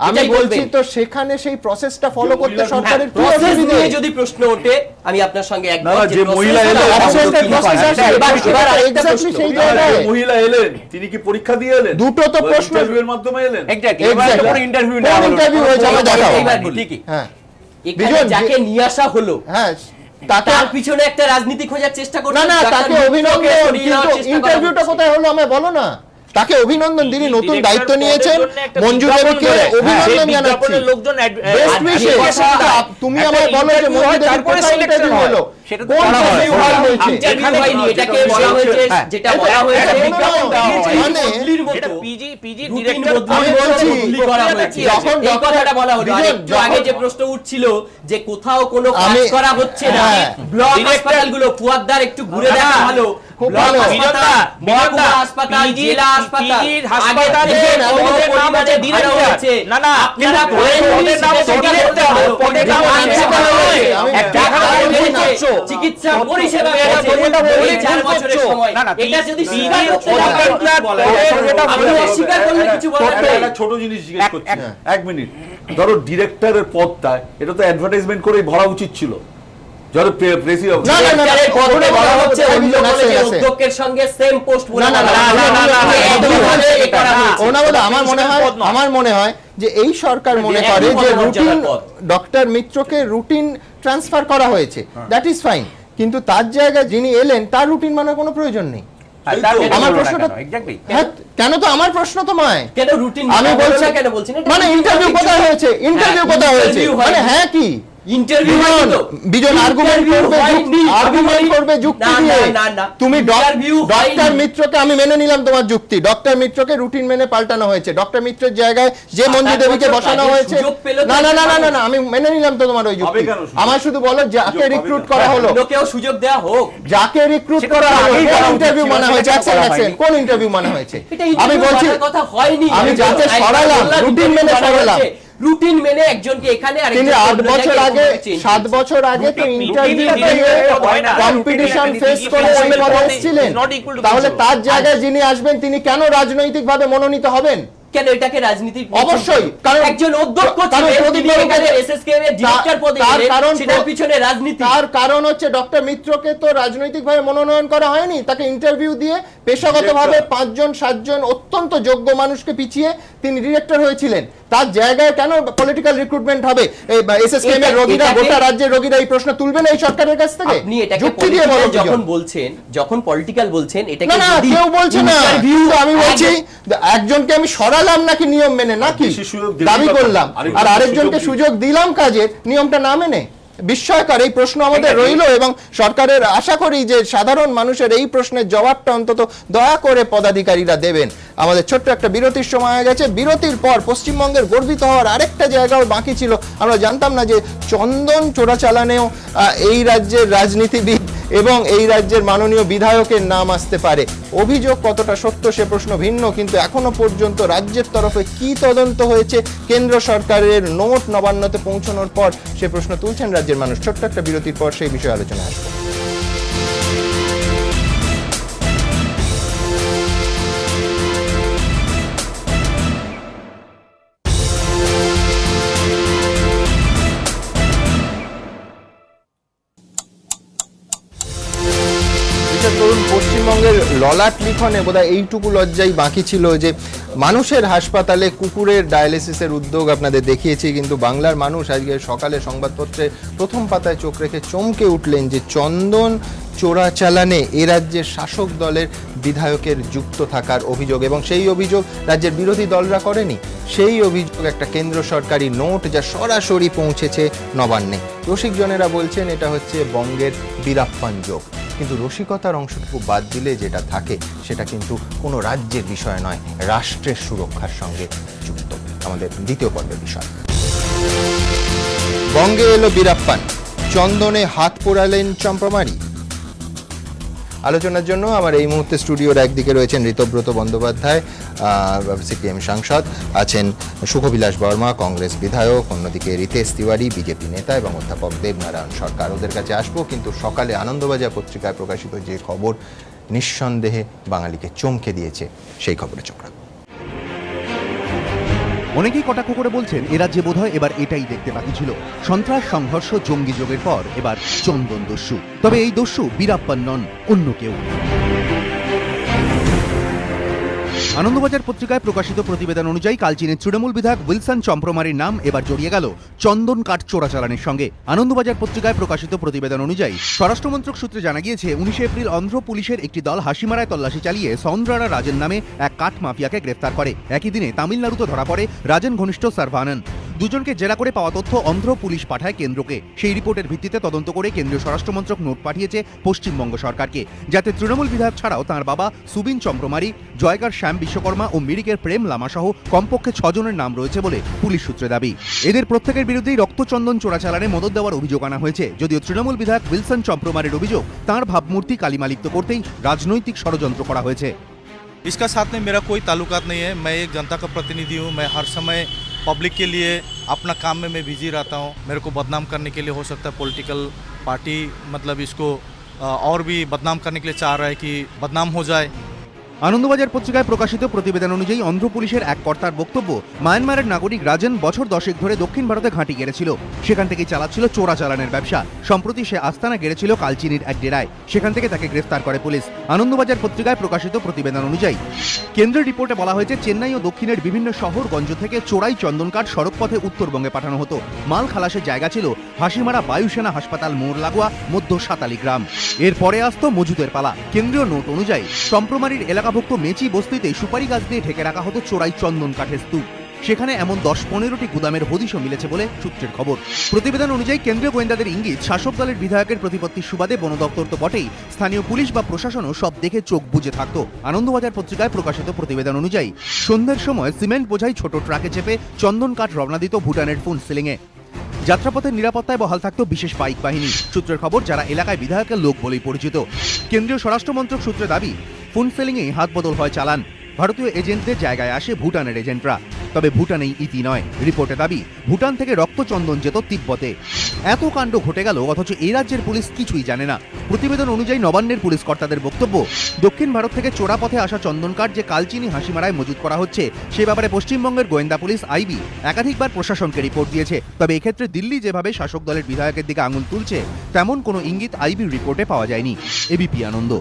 আমি বলছি তো সেখানে সেই প্রসেসটা ফলো করতে সরকারের কি অসুবিধা? যদি প্রশ্ন ওঠে আমি আপনার সঙ্গে একমত যে মহিলা মহিলা এলেন, তিনি কি পরীক্ষা দিয়ে এলেন? দুটো তো প্রশ্ন ইন্টারভিউর মাধ্যমে এলেন। ইন্টারভিউ হয়েছে, আমি দেখাবো। হ্যাঁ, এখানে যাকে নিয়ে আসা হলো, হ্যাঁ, তার পিছনে একটা রাজনীতি খোঁজার চেষ্টা করছে। না না, তাকে অভিনন্দন, কিন্তু ইন্টারভিউটা কোথায় হলো আমায় বলো না। তাকে অভিনন্দন, তিনি নতুন দায়িত্ব নিয়েছেন, মঞ্জু দেবীকে অভিনন্দন জানাচ্ছি, বেস্ট উইশেস। তুমি আমায় বলো যে মঞ্জু দেবীর কোথায় ইন্টারভিউ হলো, কোন ইন্টারভিউ হয়েছে? ইন্টারভিউ হয়নি, এটাকে বলা হয়েছে, যেটা বলা হয়েছে মানে পিজি ডিরেক্টর, আমি বলছি যখন এই কথাটা বলা হলো, আর একটু আগে যে প্রশ্ন উঠছিল যে কোথাও কোনো কাজ করা হচ্ছে না, ব্লক হাসপাতালগুলো ফুয়াদ্দার একটু ঘুরে দেখা ভালো, ব্লক হাসপাতাল, মহকুমা হাসপাতাল, জেলা হাসপাতাল, হাসপাতালে ওদের নাম আছে ডিরেক্টর। না না, আপনারা ওদের নাম ডিরেক্টর, ওদের নাম একটা চিকিৎসা পরিষেবা এই 4 বছরের সময়, এটা যদি স্বীকার করতে আমি অস্বীকার করলে কিছু বলার নেই। একটা ছোট জিনিস জিজ্ঞেস করছি, 1 মিনিট। ধরো ডিরেক্টরের পদটা, এটা তো অ্যাডভার্টাইজমেন্ট করেই ভরা উচিত ছিল। ধরো প্রেসিডেন্ট ডিরেক্টরের পদে বলা হচ্ছে অন্য কলেজের অধ্যক্ষের সঙ্গে সেম পোস্ট বলে না। আমার মনে হয় যে এই সরকার মনে করে যে রুটিন ডক্টর মিত্রকে রুটিন ট্রান্সফার করা হয়েছে, দ্যাট ইজ ফাইন, কিন্তু তার জায়গায় যিনি এলেন তার রুটিন মানার কোনো প্রয়োজন নেই। আমার প্রশ্নটা কেন, তো আমার প্রশ্ন তোমায় কেন রুটিন আমি বলছি, কেন বলছি না, মানে ইন্টারভিউ কোথায় হয়েছে, ইন্টারভিউ কোথায় হয়েছে, মানে হ্যাঁ কি ইন্টারভিউ বিজন আর্গুমেন্ট করবে যুক্তি দিয়ে। তুমি ডক্টর মিত্রকে, আমি মেনে নিলাম তোমার যুক্তি, ডক্টর মিত্রকে রুটিন মেনে পাল্টানো হয়েছে, ডক্টর মিত্রের জায়গায় যে মঞ্জু দেবীকে বসানো হয়েছে, না না না না না, আমি মেনে নিলাম তো তোমার ওই যুক্তি। আমার শুধু বলো যাকে রিক্রুট করা হলো, লোকেও সুযোগ দেওয়া হোক, যাকে রিক্রুট করা হলো কোন ইন্টারভিউ মানা হয়েছে, কোন ইন্টারভিউ মানা হয়েছে? আমি বলছি কথা হয়নি, আমি যাকে সরালাম রুটিন মেনে সরালাম, রুটিন মেনে একজনকে এখানে আর তিনি 8 বছর আগে 7 বছর আগে তো ইন্টারভিউ কম্পিটিশন ফেস করে ওই পদে এসেছিলেন, তাহলে তার জায়গায় যিনি আসবেন তিনি কেন রাজনৈতিকভাবে মনোনীত হবেন? কেন এটাকে রাজনীতি? অবশ্যই, কারণ একজন অধ্যক্ষ ছিলেন, তিনি এখানে এসএসকেএম এর ডিরেক্টর পদে গেলেন, সেটার পিছনে রাজনীতি। তার কারণ হচ্ছে ডক্টর মিত্রকে তো রাজনৈতিকভাবে মনোনয়ন করা হয়নি, তাকে ইন্টারভিউ দিয়ে পেশাগতভাবে 5 জন 7 জন অত্যন্ত যোগ্য মানুষকে পিছিয়ে তিনি ডিরেক্টর হয়েছিলেন। তার জায়গায় কেন পলিটিক্যাল রিক্রুটমেন্ট হবে? এই এসএসকেএম এর রোগীরা, গোটা রাজ্যের রোগীরা এই প্রশ্ন তুলবেন এই সরকারের কাছ থেকে? আপনি এটাকে পলিটিক্যাল যখন বলছেন, যখন পলিটিক্যাল বলছেন, এটাকে না কেউ বলছে না, কিন্তু আমি বলছি একজনকে আমি সরালাম নাকি নিয়ম মেনে, নাকি দাবি করলাম আর আরেকজনকে সুযোগ দিলাম কাজের, নিয়মটা না মেনে। বিস্ময়কর এই প্রশ্ন আমাদের রইল, এবং সরকারের আশা করি যে সাধারণ মানুষের এই প্রশ্নের জবাবটা অন্তত দয়া করে পদাধিকারীরা দেবেন। আমাদের ছোট্ট একটা বিরতির সময় হয়ে গেছে, বিরতির পর পশ্চিমবঙ্গের গর্বিত হওয়ার আরেকটা জায়গাও বাকি ছিল। আমরা জানতাম না যে চন্দন চোরাচালানেও এই রাজ্যের রাজনীতিবিদ এবং এই রাজ্যের মাননীয় বিধায়কের নাম আসতে পারে। অভিযোগ কতটা সত্য সে প্রশ্ন ভিন্ন, কিন্তু এখনো পর্যন্ত রাজ্যের তরফে কি তদন্ত হয়েছে কেন্দ্র সরকারের নোট নবান্নতে পৌঁছানোর পর, সে প্রশ্ন তুলছেন রাজ্যের মানুষ। ছোট্ট একটা বিরতির পর সেই বিষয়ে আলোচনা আসবে। পশ্চিমবঙ্গের ললাট লিখনে বোধহয় এইটুকু লজ্জাই বাকি ছিল যে মানুষের হাসপাতালে কুকুরের ডায়ালিসিসের উদ্যোগ আপনাদের দেখিয়েছি, কিন্তু বাংলার মানুষ আজকে সকালে সংবাদপত্রে প্রথম পাতায় চোখ রেখে চমকে উঠলেন যে চন্দন চোরাচালানে এ রাজ্যের শাসক দলের বিধায়কের যুক্ত থাকার অভিযোগ, এবং সেই অভিযোগ রাজ্যের বিরোধী দলরা করেনি, সেই অভিযোগ একটা কেন্দ্র সরকারি নোট যা সরাসরি পৌঁছেছে নবান্নে। রসিকজনেরা বলছেন এটা হচ্ছে বঙ্গের বীরাপ্পান যোগ, কিন্তু রসিকতার অংশটুকু বাদ দিলে যেটা থাকে সেটা কিন্তু কোনো রাজ্যের বিষয় নয়, রাষ্ট্রের সুরক্ষার সঙ্গে যুক্ত। আমাদের দ্বিতীয় পর্বের বিষয়, বঙ্গে এলো বীরাপ্পান, চন্দনে হাত পোড়ালেন চম্পামারি। আলোচনার জন্য আমার এই মুহূর্তে স্টুডিওর একদিকে রয়েছেন ঋতব্রত বন্দ্যোপাধ্যায়, সিপিএম সাংসদ, আছেন সুখবিলাস বর্মা, কংগ্রেস বিধায়ক, অন্যদিকে রিতেশ তিওয়ারি, বিজেপি নেতা, এবং অধ্যাপক দেবনারায়ণ সরকার। ওদের কাছে আসবো, কিন্তু সকালে আনন্দবাজার পত্রিকায় প্রকাশিত যে খবর নিঃসন্দেহে বাঙালিকে চমকে দিয়েছে, সেই খবরে চোখ রাখবো। অনেকেই কটাক্ষ করে বলছেন এ রাজ্যে বোধহয় এবার এটাই দেখতে বাকি ছিল, সন্ত্রাস, সংঘর্ষ, জঙ্গি যোগের পর এবার চন্দন দস্যু। তবে এই দস্যু বীরাপ্পান নন, অন্য কেউ। আনন্দবাজার পত্রিকায় প্রকাশিত প্রতিবেদন অনুযায়ী কালচিনের তৃণমূল বিধায়ক উইলসন চম্প্রমারির নাম এবার জড়িয়ে গেল চন্দন কাঠ চোরাচালানের সঙ্গে। আনন্দবাজার পত্রিকায় প্রকাশিত প্রতিবেদন অনুযায়ী স্বরাষ্ট্রমন্ত্রক সূত্রে জানা গিয়েছে 19 এপ্রিল অন্ধ্র পুলিশের একটি দল হাসিমারায় তল্লাশি চালিয়ে সৌন্দ্রারা রাজেন নামে এক কাঠ মাফিয়াকে গ্রেফতার করে। একই দিনে তামিলনাড়ুতে ধরা পড়ে রাজেন ঘনিষ্ঠ সার্ভানন। দুজনকে জেরা করে পাওয়া তথ্য অন্ধ্র পুলিশ পাঠায় কেন্দ্রকে। সেই রিপোর্টের ভিত্তিতে তদন্ত করে কেন্দ্রীয় স্বরাষ্ট্রমন্ত্রক নোট পাঠিয়েছে পশ্চিমবঙ্গ সরকারকে, যাতে তৃণমূল বিধায়ক ছাড়াও তাঁর বাবা সুবিন চম্প্রমারি, জয়গার শ্যাম বিশ্বকর্মা ও মিরিকের প্রেম লামা সহ কমপক্ষে 6 জনের নাম রয়েছে বলে পুলিশ সূত্রে দাবি। এদের প্রত্যেকের বিরুদ্ধেই রক্তচন্দন চোরাচালানে মদত দেওয়ার অভিযোগ আনা হয়েছে। যদিও তৃণমূল বিধায়ক উইলসন চম্প্রমারির অভিযোগ, তাঁর ভাবমূর্তি কালিমালিপ্ত করতেই রাজনৈতিক ষড়যন্ত্র করা হয়েছে। इसका साथ में मेरा कोई ताल्लुकात नहीं है। मैं एक जनता का प्रतिनिधि हूँ। मैं हर समय पब्लिक के लिए अपना काम में मैं बिजी रहता हूँ। मेरे को बदनाम करने के लिए हो सकता है पॉलिटिकल पार्टी मतलब इसको और भी बदनाम करने के लिए चाह रहा है कि बदनाम हो जाए। আনন্দবাজার পত্রিকায় প্রকাশিত প্রতিবেদন অনুযায়ী অন্ধ্র পুলিশের এক কর্তার বক্তব্য, মায়ানমারের নাগরিক রাজেন বছর 10 ধরে দক্ষিণ ভারতে ঘাঁটি গেড়েছিল। সেখান থেকেই চালাচ্ছিল চোরাচালানের ব্যবসা। সম্প্রতি সে আস্তানা গেড়েছিল কালচিনির এক ডেরায়। সেখান থেকে তাকে গ্রেফতার করে পুলিশ। আনন্দবাজার পত্রিকায় প্রকাশিত প্রতিবেদন অনুযায়ী কেন্দ্রের রিপোর্টে বলা হয়েছে, চেন্নাই ও দক্ষিণের বিভিন্ন শহরগঞ্জ থেকে চোরাই চন্দন কাঠ সড়কপথে উত্তরবঙ্গে পাঠানো হতো। মাল খালাসের জায়গা ছিল হাসিমারা বায়ুসেনা হাসপাতাল মোড় লাগোয়া মধ্য সাতালি গ্রাম। এরপরে আসতো মজুদের পালা। কেন্দ্রীয় নোট অনুযায়ী চম্প্রমারির এলাকাভুক্ত মেচি বস্তিতে সুপারি গাছ দিয়ে ঢেকে রাখা হতো চোরাই চন্দন কাঠের স্তূপ। সেখানে এমন 10-15টি গুদামের হদিশও মিলেছে বলে সূত্রের খবর। প্রতিবেদন অনুযায়ী কেন্দ্রীয় গোয়েন্দাদের ইঙ্গিত, শাসক দলের বিধায়কের প্রতিপত্তির সুবাদে বন দপ্তর তো বটেই, স্থানীয় পুলিশ বা প্রশাসনও সব দেখে চোখ বুজে থাকতো। আনন্দবাজার পত্রিকায় প্রকাশিত প্রতিবেদন অনুযায়ী সন্ধ্যার সময় সিমেন্ট বোঝাই ছোট ট্রাকে চেপে চন্দন কাঠ রওনা দিত ভুটানের ফুনসিলিংয়ে। যাত্রাপথের নিরাপত্তায় বহাল থাকতো বিশেষ বাইক বাহিনী। সূত্রের খবর, যারা এলাকায় বিধায়কের লোক বলেই পরিচিত। কেন্দ্রীয় স্বরাষ্ট্রমন্ত্রক সূত্রে দাবি, ফুনসেলিংয়েই হাত বদল হয় চালান। ভারতীয় এজেন্টদের জায়গায় আসে ভুটানের এজেন্টরা। তবে ভুটানেই ইতি নয়। রিপোর্টে দাবি, ভুটান থেকে রক্তচন্দন যেত তিব্বতে। এত কাণ্ড ঘটে গেল, অথচ এই রাজ্যের পুলিশ কিছুই জানে না। প্রতিবেদন অনুযায়ী নবান্নের পুলিশ কর্তাদের বক্তব্য, দক্ষিণ ভারত থেকে চোরা পথে আসা চন্দন কাঠ যে কালচিনি হাসিমারায় মজুত করা হচ্ছে, সে ব্যাপারে পশ্চিমবঙ্গের গোয়েন্দা পুলিশ আইবি একাধিকবার প্রশাসনকে রিপোর্ট দিয়েছে। তবে এক্ষেত্রে দিল্লি যেভাবে শাসক দলের বিধায়কের দিকে আঙুল তুলছে, তেমন কোনো ইঙ্গিত আইবির রিপোর্টে পাওয়া যায়নি। এবিপি আনন্দ।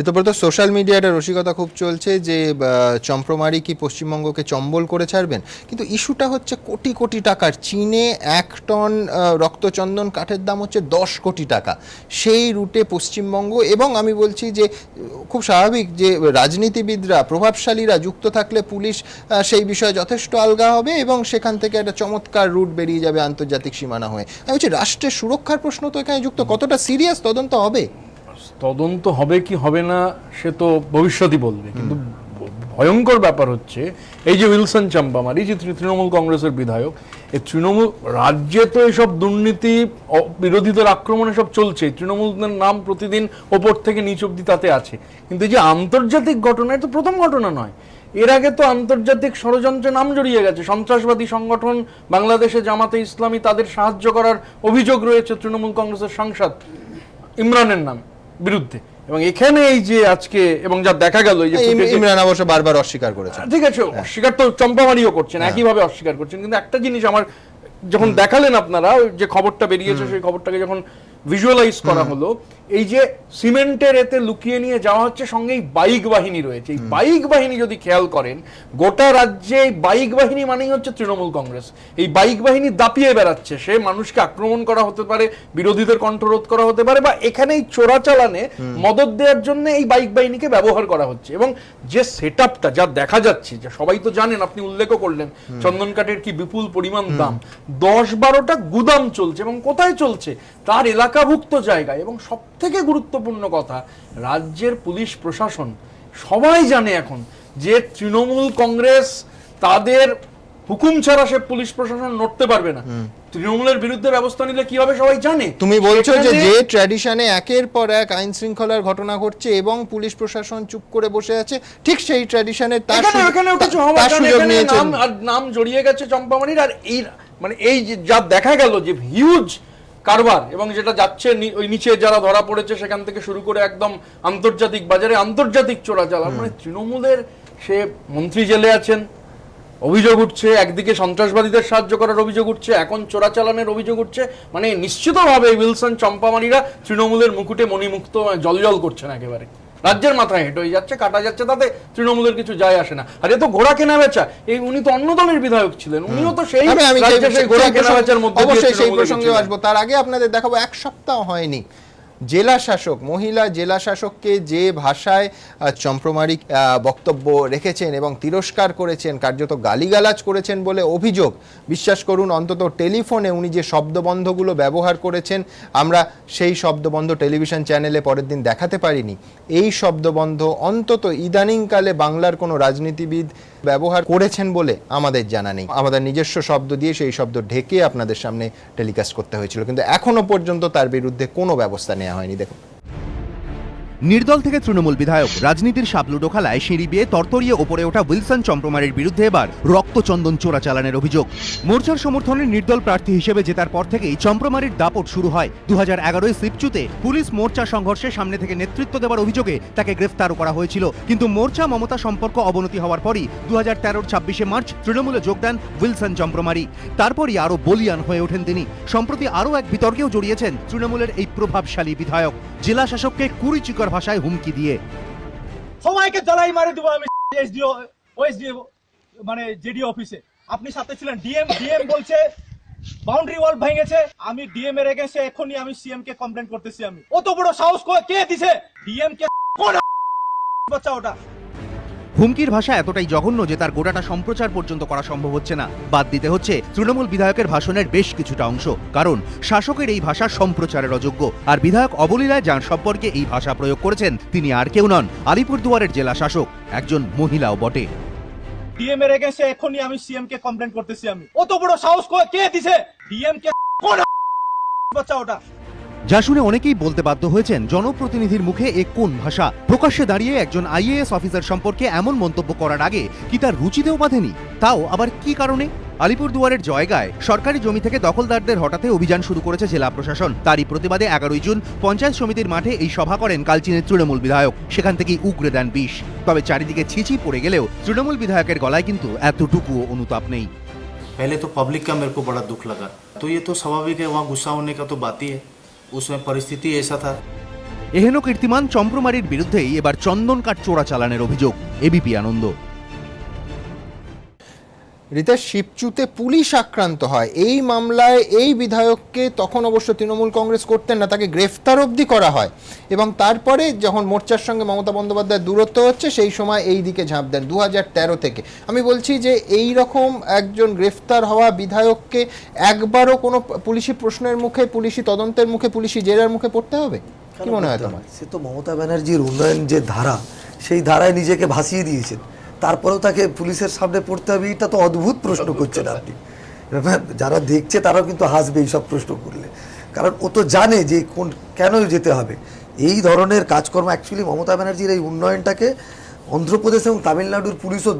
ঋতব্রত, সোশ্যাল মিডিয়াতে রসিকতা খুব চলছে যে চম্প্রমারি কি পশ্চিমবঙ্গকে চম্বল করে ছাড়বেন, কিন্তু ইস্যুটা হচ্ছে কোটি কোটি টাকার। চীনে 1 টন রক্তচন্দন কাঠের দাম হচ্ছে 10 কোটি টাকা। সেই রুটে পশ্চিমবঙ্গ, এবং আমি বলছি যে খুব স্বাভাবিক যে রাজনীতিবিদরা, প্রভাবশালীরা যুক্ত থাকলে পুলিশ সেই বিষয়ে যথেষ্ট আলগা হবে এবং সেখান থেকে একটা চমৎকার রুট বেরিয়ে যাবে আন্তর্জাতিক সীমানা হয়ে। আমি বলছি রাষ্ট্রের সুরক্ষার প্রশ্ন তো এখানে যুক্ত। কতটা সিরিয়াস তদন্ত হবে? তদন্ত হবে কি হবে না সে তো ভবিষ্যৎই বলবে, কিন্তু ভয়ঙ্কর ব্যাপার হচ্ছে এই যে উইলসন চম্প্রমারি, যে তৃণমূল কংগ্রেসের বিধায়ক, এই তৃণমূল রাজ্যে তো এসব দুর্নীতি, বিরোধীদের আক্রমণে সব চলছে। তৃণমূলের নাম প্রতিদিন ওপর থেকে নিচ অব্দি তাতে আছে। কিন্তু এই যে আন্তর্জাতিক ঘটনা, এটা তো প্রথম ঘটনা নয়। এর আগে তো আন্তর্জাতিক ষড়যন্ত্রে নাম জড়িয়ে গেছে। সন্ত্রাসবাদী সংগঠন বাংলাদেশে জামাতে ইসলামী, তাদের সাহায্য করার অভিযোগ রয়েছে তৃণমূল কংগ্রেসের সাংসদ ইমরানের নাম বিরুদ্ধে। এবং এখানে এই যে আজকে এবং যা দেখা গেল, ইমরান অবশ্য বারবার অস্বীকার করেছেন। ঠিক আছে, অস্বীকার তো চম্পামারিও করছেন, একইভাবে অস্বীকার করছেন। কিন্তু একটা জিনিস আমার যখন দেখালেন আপনারা, যে খবরটা বেরিয়েছে সেই খবরটাকে যখন ভিজুয়ালাইজ করা হলো, এই যে সিমেন্টের এতে লুকিয়ে নিয়ে যাওয়া হচ্ছে, সঙ্গে বাইক বাহিনী রয়েছে। এই বাইক বাহিনী যদি খেয়াল করেন, গোটা রাজ্যে এই বাইক বাহিনী মানেই হচ্ছে তৃণমূল কংগ্রেস। এই বাইক বাহিনী দাপিয়ে বেড়াচ্ছে। সে মানুষকে আক্রমণ করা হতে পারে, বিরোধীদের কণ্ঠরোধ করা হতে পারে, বা এখানে এই চোরাচালানে মদত দেওয়ার জন্য এই বাইক বাহিনীকে ব্যবহার করা হচ্ছে। এবং যে সেটআপটা যা দেখা যাচ্ছে, যে সবাই তো জানেন, আপনি উল্লেখও করলেন চন্দন কাঠের কি বিপুল পরিমাণ দাম। 10-12টা গুদাম চলছে, এবং কোথায় চলছে? তার এলাকাভুক্ত জায়গায়। এবং সব থেকে গুরুত্বপূর্ণ কথা, রাজ্যের পুলিশ প্রশাসন সবাই জানে এখন যে তৃণমূল কংগ্রেস তাদের হুকুম ছাড়া সে পুলিশ প্রশাসন নড়তে পারবে না। তৃণমূলের বিরুদ্ধে ব্যবস্থা নিলে কি হবে সবাই জানে। তুমি বলছো যে যে ট্র্যাডিশনে একের পর এক আইন শৃঙ্খলার ঘটনা ঘটছে এবং পুলিশ প্রশাসন চুপ করে বসে আছে, ঠিক সেই ট্র্যাডিশনে তার সুযোগ নিয়েছেন, নাম জড়িয়ে গেছে চম্পামানির। আর এই মানে এই যা দেখা গেল যে হিউজ কারবার, এবং যেটা যাচ্ছে ওই নিচে যারা ধরা পড়েছে সেখান থেকে শুরু করে একদম আন্তর্জাতিক বাজারে আন্তর্জাতিক চোরাচালান, মানে তৃণমূলের সে মন্ত্রী জেলে আছেন, অভিযোগ উঠছে, একদিকে সন্ত্রাসবাদীদের সাহায্য করার অভিযোগ উঠছে, এখন চোরাচালানের অভিযোগ উঠছে। মানে নিশ্চিতভাবে উইলসন চম্পামানিরা তৃণমূলের মুকুটে মণিমুক্ত জলজল করছে না, একেবারে রাজ্যের মাথায় হেঁটে হয়ে যাচ্ছে, কাটা যাচ্ছে, তাতে তৃণমূলের কিছু যায় আসে না। আর এ তো ঘোড়া কেনা বেচা, এই উনি তো অন্য দলের বিধায়ক ছিলেন, উনিও তো সেই ঘোড়া কেনা বেচার মধ্যে অবশ্যই সেই প্রসঙ্গে আসবো। তার আগে আপনাদের দেখাবো, এক সপ্তাহ হয়নি জেলা শাসক, মহিলা জেলা শাসককে যে ভাষায় চম্প্রমারি বক্তব্য রেখেছেন এবং তিরস্কার করেছেন, কার্যত গালিগালাজ করেছেন বলে অভিযোগ। বিশ্বাস করুন, অন্তত টেলিফোনে উনি যে শব্দবন্ধগুলো ব্যবহার করেছেন, আমরা সেই শব্দবন্ধ টেলিভিশন চ্যানেলে পরের দিন দেখাতে পারিনি। এই শব্দবন্ধ অন্তত ইদানিংকালে বাংলার কোনো রাজনীতিবিদ ব্যবহার করেছেন বলে আমাদের জানা নেই। আমাদের নিজস্ব শব্দ দিয়ে সেই শব্দ ঢেকে আপনাদের সামনে টেলিকাস্ট করতে হয়েছিল, কিন্তু এখনো পর্যন্ত তার বিরুদ্ধে কোনো ব্যবস্থা নেওয়া হয়নি। দেখুন, নির্দল থেকে তৃণমূল বিধায়ক রাজনীতির সাবলুডো খেলায় সিঁড়ি বেয়ে তরতরিয়ে ওপরে ওঠা উইলসন চম্প্রমারির বিরুদ্ধে এবার রক্তচন্দন চোরাচালানের অভিযোগ। মোর্চার সমর্থনে নির্দল প্রার্থী হিসেবে জেতার পর থেকেই চম্প্রমারির দাপট শুরু হয়। 2011 সিপচুতে পুলিশ মোর্চা সংঘর্ষে সামনে থেকে নেতৃত্ব দেওয়ার অভিযোগে তাকে গ্রেফতারও করা হয়েছিল, কিন্তু মোর্চা মমতা সম্পর্ক অবনতি হওয়ার পরই 2013 26 মার্চ তৃণমূলে যোগ দেন উইলসন চম্প্রমারি। তারপরই আরও বলিয়ান হয়ে ওঠেন তিনি। সম্প্রতি আরও এক বিতর্কেও জড়িয়েছেন তৃণমূলের এই প্রভাবশালী বিধায়ক, জেলা শাসককে কুরুচিকর ভাষায় হুমকি দিয়ে। সবাইকে জ্বালাই মারি দেবো আমি ওএসডিও মানে জেডি অফিসে। আপনি সাথে ছিলেন, ডিএম বলছে বাউন্ডারি ওয়াল ভেঙেছে, আমি ডিএম এর এগেইনস্টে এখনই আমি সিএম কে কমপ্লেইন করতেছি। আমি অত বড় সাহস কে দিছে? ডিএম কে কোন বাচ্চা ওটা? হুমকির ভাষা এতটাই জঘন্য যে তার গোটাটা সম্প্রচার পর্যন্ত করা সম্ভব হচ্ছে না। বাদ দিতে হচ্ছে তৃণমূল বিধায়কের ভাষণের বেশ কিছুটা অংশ, কারণ শাসকের এই ভাষা সম্প্রচারের অযোগ্য। আর বিধায়ক অবলীলায় যার সম্পর্কে এই ভাষা প্রয়োগ করেছেন তিনি আর কেউ নন, আলিপুরদুয়ারের জেলা শাসক, একজন মহিলাও বটে। ডিএম এর এগেইনস্টে এখনই আমি সিএম কে কমপ্লেইন করতেছি। আমি অত বড় সাহস কে দিছে? ডিএম কে কোন বাচ্চা ওটা? যা শুনে অনেকেই বলতে বাধ্য হয়েছেন, জনপ্রতিনিধির মুখে এ কোন ভাষা? প্রকাশ্যে দাঁড়িয়ে একজন আইএএস অফিসার সম্পর্কে এমন মন্তব্য করার আগে কি তার রুচিতেও বাঁধেনি? তাও আবার কি কারণে? আলিপুরদুয়ারের জয়গায় সরকারি জমি থেকে দখলদারদের হটাতে অভিযান শুরু করেছে জেলা প্রশাসন। তারই প্রতিবাদে 11 জুন পঞ্চায়েত সমিতির মাঠে এই সভা করেন কালচিনের তৃণমূল বিধায়ক। সেখান থেকেই উগরে দেন বিষ। তবে চারিদিকে ছিছি পড়ে গেলেও তৃণমূল বিধায়কের গলায় কিন্তু এতটুকুও অনুতাপ নেই। पहले तो पब्लिक का मेरे को बड़ा दुख लगा, तो ये तो स्वाभाविक है, वहाँ गुस्सा होने का तो बात ही है, उसमें परिस्थिति ऐसा था। এহেন কীর্তিমান চম্প্রমারির বিরুদ্ধেই এবার চন্দন কাঠ চোরাচালানের অভিযোগ। এবিপি আনন্দ। রীতা, শিবচুতে পুলিশ আক্রান্ত হয়, এই মামলায় এই বিধায়ককে তখন অবশ্য তৃণমূল কংগ্রেস করতেন না, তাকে গ্রেফতার অবধি করা হয় এবং তারপরে যখন মোর্চার সঙ্গে মমতা বন্দ্যোপাধ্যায়ের দূরত্ব হচ্ছে সেই সময় এই দিকে ঝাঁপ দেন 2013 থেকে। আমি বলছি যে এই রকম একজন গ্রেফতার হওয়া বিধায়ককে একবারও কোনো পুলিশি প্রশ্নের মুখে, পুলিশি তদন্তের মুখে, পুলিশি জেরার মুখে পড়তে হবে? কি মনে হয় তোমার? সে তো মমতা ব্যানার্জির উন্নয়ন যে ধারা, সেই ধারায় নিজেকে ভাসিয়ে দিয়েছেন, তারপরেও তাকে পুলিশের সামনে পড়তে হবে, এটা তো অদ্ভুত প্রশ্ন করছেন আপনি। যারা দেখছে তারাও কিন্তু হাসবে এইসব প্রশ্ন করলে, কারণ ও তো জানে যে কেন যেতে হবে। এই ধরনের কাজকর্ম অ্যাকচুয়ালি মমতা ব্যানার্জির এই উন্নয়নটাকে অন্ধ্রপ্রদেশ এবং তামিলনাড়ুর পুলিশও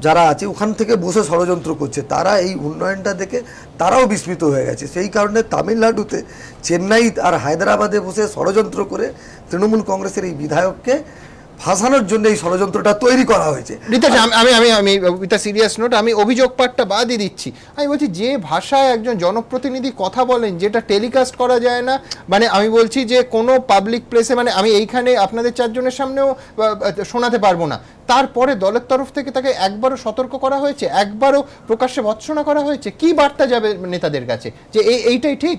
যারা আছে ওখান থেকে বসে ষড়যন্ত্র করছে, তারা এই উন্নয়নটা দেখে তারাও বিস্মিত হয়ে গেছে। সেই কারণে তামিলনাড়ুতে, চেন্নাই আর হায়দ্রাবাদে বসে ষড়যন্ত্র করে তৃণমূল কংগ্রেসের এই বিধায়ককে ফাঁসানোর জন্য এই ষড়যন্ত্রটা তৈরি করা হয়েছে। আমি উইথ আ সিরিয়াস নোট, আমি অভিযোগ পাঠটা বাদই দিচ্ছি। আমি বলছি যে ভাষায় একজন জনপ্রতিনিধি কথা বলেন যেটা টেলিকাস্ট করা যায় না, মানে আমি বলছি যে কোনো পাবলিক প্লেসে, মানে আমি এইখানে আপনাদের চারজনের সামনেও শোনাতে পারবো না, তারপরে দলের তরফ থেকে তাকে একবারও সতর্ক করা হয়েছে, একবারও প্রকাশ্যে ভৎসনা করা হয়েছে? কি বার্তা যাবে নেতাদের কাছে যে এইটাই ঠিক?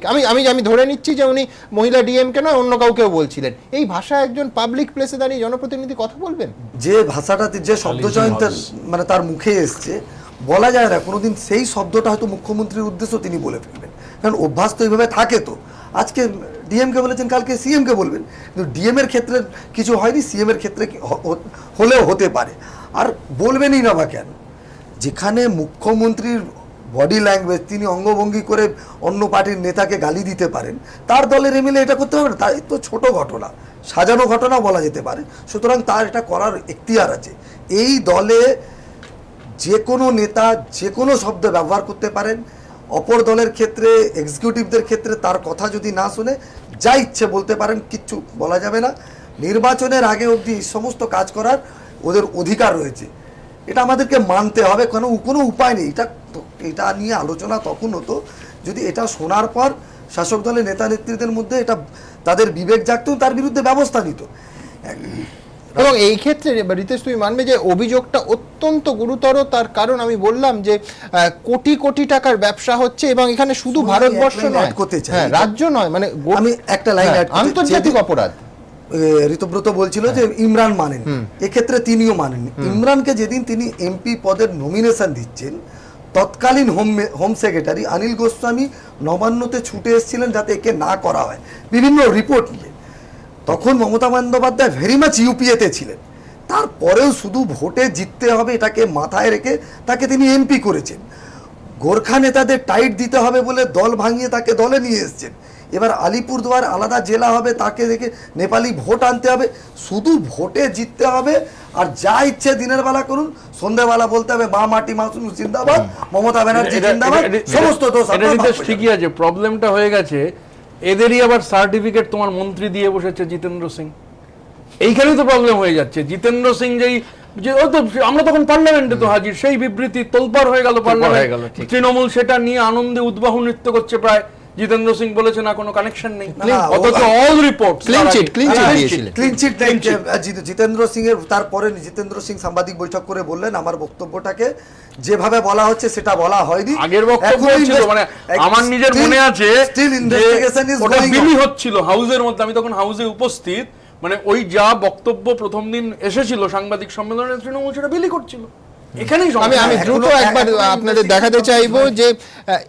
আমি ধরে নিচ্ছি যে উনি মহিলা ডিএমকে নয় অন্য কাউকেও বলছিলেন, এই ভাষায় একজন পাবলিক প্লেসে দাঁড়িয়ে জনপ্রতিনিধি কথা বলবেন? যে ভাষাটাতে যে শব্দচয়ন মানে তার মুখে এসছে, বলা যায় না কোনোদিন সেই শব্দটা হয়তো মুখ্যমন্ত্রীর উদ্দেশ্য তিনি বলে ফেলবেন, কারণ অভ্যাস তো এইভাবে থাকে। তো আজকে ডিএমকে বলেছেন, কালকে সিএমকে বলবেন, কিন্তু ডিএম এর ক্ষেত্রে কিছু হয়নি, সিএম এর ক্ষেত্রে হলেও হতে পারে। আর বলবেনই না বা কেন? যেখানে মুখ্যমন্ত্রীর বডি ল্যাঙ্গুয়েজ, তিনি অঙ্গভঙ্গি করে অন্য পার্টির নেতাকে গালি দিতে পারেন, তার দলের এমএলএ এটা করতে পারবে না? তাই তো ছোট ঘটনা, সাজানো ঘটনা বলা যেতে পারে। সুতরাং তার এটা করার এখতিয়ার আছে। এই দলে যে কোনো নেতা যে কোনো শব্দ ব্যবহার করতে পারেন। অপর দলের ক্ষেত্রে, এক্সিকিউটিভদের ক্ষেত্রে তার কথা যদি না শুনে যা ইচ্ছে বলতে পারেন, কিচ্ছু বলা যাবে না। নির্বাচনের আগে অবধি এই সমস্ত কাজ করার ওদের অধিকার রয়েছে, এটা আমাদেরকে মানতে হবে। কোনো উপায় নেই। এটা নিয়ে আলোচনা তখন হতো যদি এটা শোনার পর শাসক দলের নেতা নেত্রীদের মধ্যে এটা তাদের বিবেক জাগত, তার বিরুদ্ধে ব্যবস্থা নিত। এবং এই ক্ষেত্রে রিতেশ, তুমি মানবে যে অভিযোগটা অত্যন্ত গুরুতর, তার কারণ আমি বললাম যে কোটি কোটি টাকার ব্যবসা হচ্ছে, এবং এখানে শুধু ভারতবর্ষ নয়, রাজ্য নয়, মানে আমি একটা লাইন আন্তর্জাতিক অপরাধ। ঋতব্রত বলছিল যে ইমরান মানেন, এক্ষেত্রে তিনিও মানেন। ইমরানকে যেদিন তিনি এমপি পদের নমিনেশন দিচ্ছেন, তৎকালীন হোম সেক্রেটারি অনিল গোস্বামী নবান্নতে ছুটে এসেছিলেন যাতে একে না করা হয়, বিভিন্ন রিপোর্ট নিয়ে। তখন মমতা বন্দ্যোপাধ্যায় ভেরি মাচ ইউপিএতে ছিলেন। তারপরেও শুধু ভোটে জিততে হবে এটাকে মাথায় রেখে তাকে তিনি এমপি করেছেন। গোর্খা নেতাদের টাইট দিতে হবে বলে দল ভাঙিয়ে তাকে দলে নিয়ে এসেছেন। এবার আলিপুরদুয়ার আলাদা জেলা হবে, তাকে দেখে নেপালি ভোট আনতে হবে। শুধু ভোটে জিততে হবে, আর যা ইচ্ছে দিনের বেলা করুন, সন্ধ্যাবেলা বলতে হবে মা মাটি মাসুম জিন্দাবাদ, মমতা ব্যানার্জি জিন্দাবাদ, সমস্ত দোষ। ঠিকই আছে, প্রবলেমটা হয়ে গেছে এদেরই আবার সার্টিফিকেট তোমার মন্ত্রী দিয়ে বসেছে জিতেন্দ্র সিং। এইখানেই তো প্রবলেম হয়ে যাচ্ছে। জিতেন্দ্র সিং আমরা তখন পার্লামেন্টে তো হাজির, সেই বিবৃতি তোলপাড় হয়ে গেল পার্লামেন্ট, তৃণমূল সেটা নিয়ে আনন্দে উদ্বাহ নৃত্য করছে প্রায়। জিতেন্দ্র সিং বলেছে না কোনো কানেকশন নেই, অথচ all report clean chit. Jitendra Singh এর তারপরে জিতেন্দ্র সিং সাংবাদিক বৈঠক করে বললেন, আমার বক্তব্যটাকে যেভাবে বলা হচ্ছে সেটা বলা হয়নি। আগের বক্তব্য ছিল, মানে আমার নিজের মনে আছে ওটা বিলি হচ্ছিল হাউসের মধ্যে, আমি তখন হাউসে উপস্থিত, মানে ওই যা বক্তব্য প্রথম দিন এসেছিল সাংবাদিক সম্মেলনে, তৃণমূল সেটা বিলি করছিল। আমি দ্রুত একবার আপনাদের দেখাতে চাইবো যে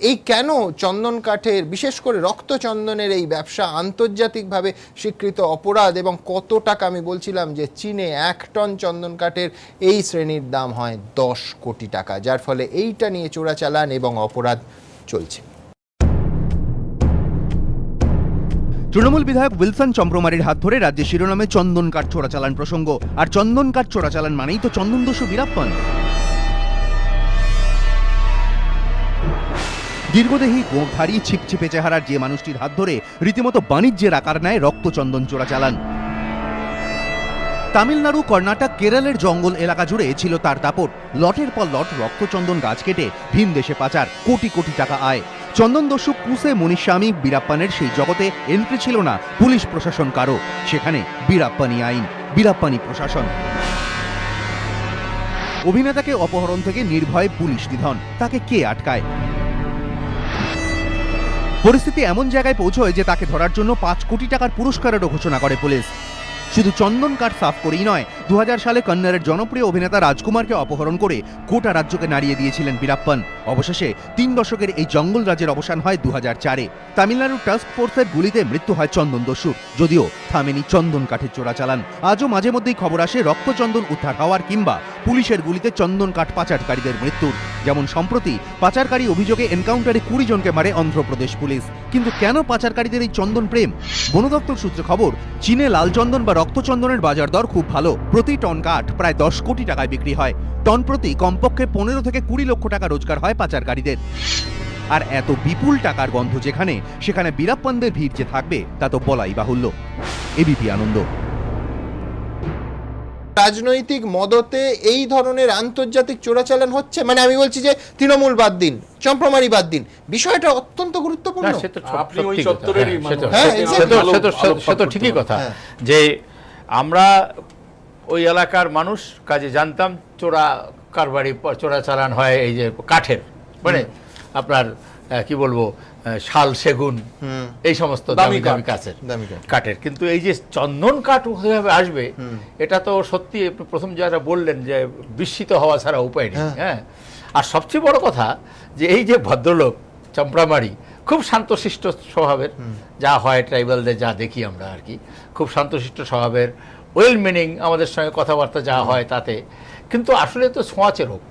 এই কেন চন্দন কাঠের, বিশেষ করে রক্ত চন্দনের এই ব্যবসা আন্তর্জাতিকভাবে স্বীকৃত অপরাধ, এবং কত টাকা। আমি বলছিলাম যে চীনে 1 টন চন্দন কাঠের এই শ্রেণীর দাম হয় 10 কোটি টাকা, যার ফলে এইটা নিয়ে চোরাচালান এবং অপরাধ চলছে। তৃণমূল বিধায়ক উইলসন চম্প্রমারির হাত ধরে রাজ্যের শিরোনামে চন্দন কাঠ চোরাচালান প্রসঙ্গ। আর চন্দন কাঠ চোরাচালান মানেই তো চন্দনদস্যু বীরাপ্পন। দীর্ঘদেহী গোঁফধারী ছিপছিপে চেহারার যে মানুষটির হাত ধরে রীতিমতো বাণিজ্যের আকার নেয় রক্তচন্দন চোরাচালান। তামিলনাড়ু, কর্ণাটক, কেরলের জঙ্গল এলাকা জুড়ে ছিল তার দাপট। লটের পর লট রক্তচন্দন গাছ কেটে ভিন দেশে পাচার, কোটি কোটি টাকা আয়। চন্দনদস্যু কুসে মনীষস্বামী বীরাপ্পানের সেই জগতে এন্ট্রি ছিল না পুলিশ প্রশাসন কারো। সেখানে বীরাপ্পানি আইন, বীরাপ্পানি প্রশাসন। অভিনেতাকে অপহরণ থেকে নির্ভয়ে পুলিশ নিধন, তাকে কে আটকায়? পরিস্থিতি এমন জায়গায় পৌঁছয় যে তাকে ধরার জন্য 5 কোটি টাকার পুরস্কারেরও ঘোষণা করে পুলিশ। শুধু চন্দন কাঠ সাফ করেই নয়, 2000 সালে কন্নড়ের জনপ্রিয় অভিনেতা রাজকুমারকে অপহরণ করে গোটা রাজ্যকে নাড়িয়ে দিয়েছিলেন বীরাপ্পন। অবশেষে 3 দশকের এই জঙ্গল রাজের অবসান হয় 2004-এ। তামিলনাড়ুর টাস্ক ফোর্সের গুলিতে মৃত্যু হয় চন্দনদস্যুর, যদিও থামেনি চন্দন কাঠের চোরাচালান। আজও মাঝে মধ্যেই খবর আসে রক্তচন্দন উদ্ধার হওয়ার কিংবা পুলিশের গুলিতে চন্দন কাঠ পাচারকারীদের মৃত্যুর। যেমন সম্প্রতি পাচারকারী অভিযোগে এনকাউন্টারে 20 জনকে মারে অন্ধ্রপ্রদেশ পুলিশ। কিন্তু কেন পাচারকারীদের এই চন্দন প্রেম? বন দপ্তর সূত্রে খবর, চীনে লাল চন্দন বা রক্তচন্দনের বাজার দর খুব ভালো। প্রতি টন কাঠ প্রায় 10 কোটি টাকায় বিক্রি হয়। টন প্রতি কমপক্ষে 15 থেকে 20 লক্ষ টাকা রোজগার হয় পাচারকারীদের। আর এত বিপুল টাকার গন্ধ যেখানে, সেখানে বীরাপ্পনদের ভিড় যে থাকবে তা তো বলাই বাহুল্য। এবিপি আনন্দ। রাজনৈতিক মদতে এই ধরনের আন্তর্জাতিক চোরাচালান হচ্ছে, মানে আমি বলছি যে তৃণমূল বাদ দিন, চম্প্রমারি বাদ দিন, বিষয়টা অত্যন্ত গুরুত্বপূর্ণ। সে তো ঠিকই কথা যে আমরা ওই এলাকার মানুষ, কাজে জানতাম চোরা কারবারি, চোরাচালান হয় এই যে কাঠের, মানে আপনার কি বলবো, শাল, সেগুন, এই সমস্ত দামি দামি কাঠের। কিন্তু এই যে চন্দন কাঠ কিভাবে আসবে, এটা তো সত্যি প্রথম যারা বললেন যে বিস্মিত হওয়া ছাড়া উপায় নেই। হ্যাঁ, আর সবচেয়ে বড় কথা যে এই যে ভদ্রলোক চম্প্রামারি খুব শান্তশিষ্ট স্বভাবের, যা হয় ট্রাইবালদের যা দেখি আমরা আর কি, খুব শান্তশিষ্ট স্বভাবের, ওয়েল মিনিং, আমাদের সঙ্গে কথাবার্তা যা হয় তাতে, কিন্তু আসলে তো ছোঁয়াচে রোগ।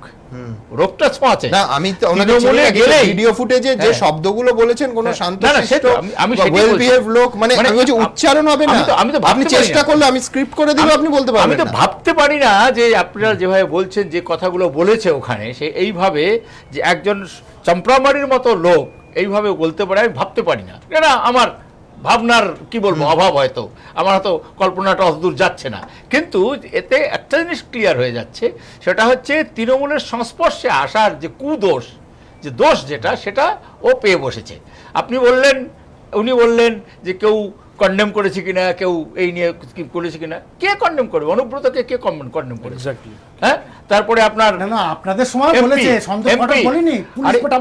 রোগটা ছোঁয়াচে। না আমি তো ওনাকে তৃণমূলে গেলেই ভিডিও ফুটেজে যে হ্যাঁ। শব্দগুলো বলেছেন কোন শান্ত না, না, সে তো আমি সেটাই ওয়েল বলছি। বিহেভ লোক, মানে মানে আমি বলছি উচ্চারণ হবে না। আমি তো আপনি ভাবতে চেষ্টা পারি না। করলে আমি স্ক্রিপ্ট করে দিব, আপনি বলতে পারবেন আমি তো না। ভাবতে পারি না যে আপনারা যেভাবে বলছেন, যে কথাগুলো বলেছে ওখানে, সে এইভাবে যে একজন চম্প্রামারির মতো লোক এইভাবে বলতে পারে, আমি ভাবতে পারি না। না আমার ভাবনার কি বলবো অভাব, হয়তো আমার হয়তো কল্পনাটা অতদূর যাচ্ছে না। কিন্তু এতে একটা জিনিস ক্লিয়ার হয়ে যাচ্ছে, সেটা হচ্ছে তৃণমূলের সংস্পর্শে আসার যে কুদোষ, যে দোষ যেটা, সেটা ও পেয়ে বসেছে। আপনি বললেন, উনি বললেন যে কেউ কন্ডেম করেছে কিনা, কেউ এই নিয়ে কি করেছে কিনা। কে কন্ডেম করবে? অনুব্রতকে কে কন্ডেম করে? হ্যাঁ, তারপরে আপনার না আপনাদের সময় MP, বলেছে, সন্তোষ পাঠক বলেনি, পুলিশ আরে, কোটা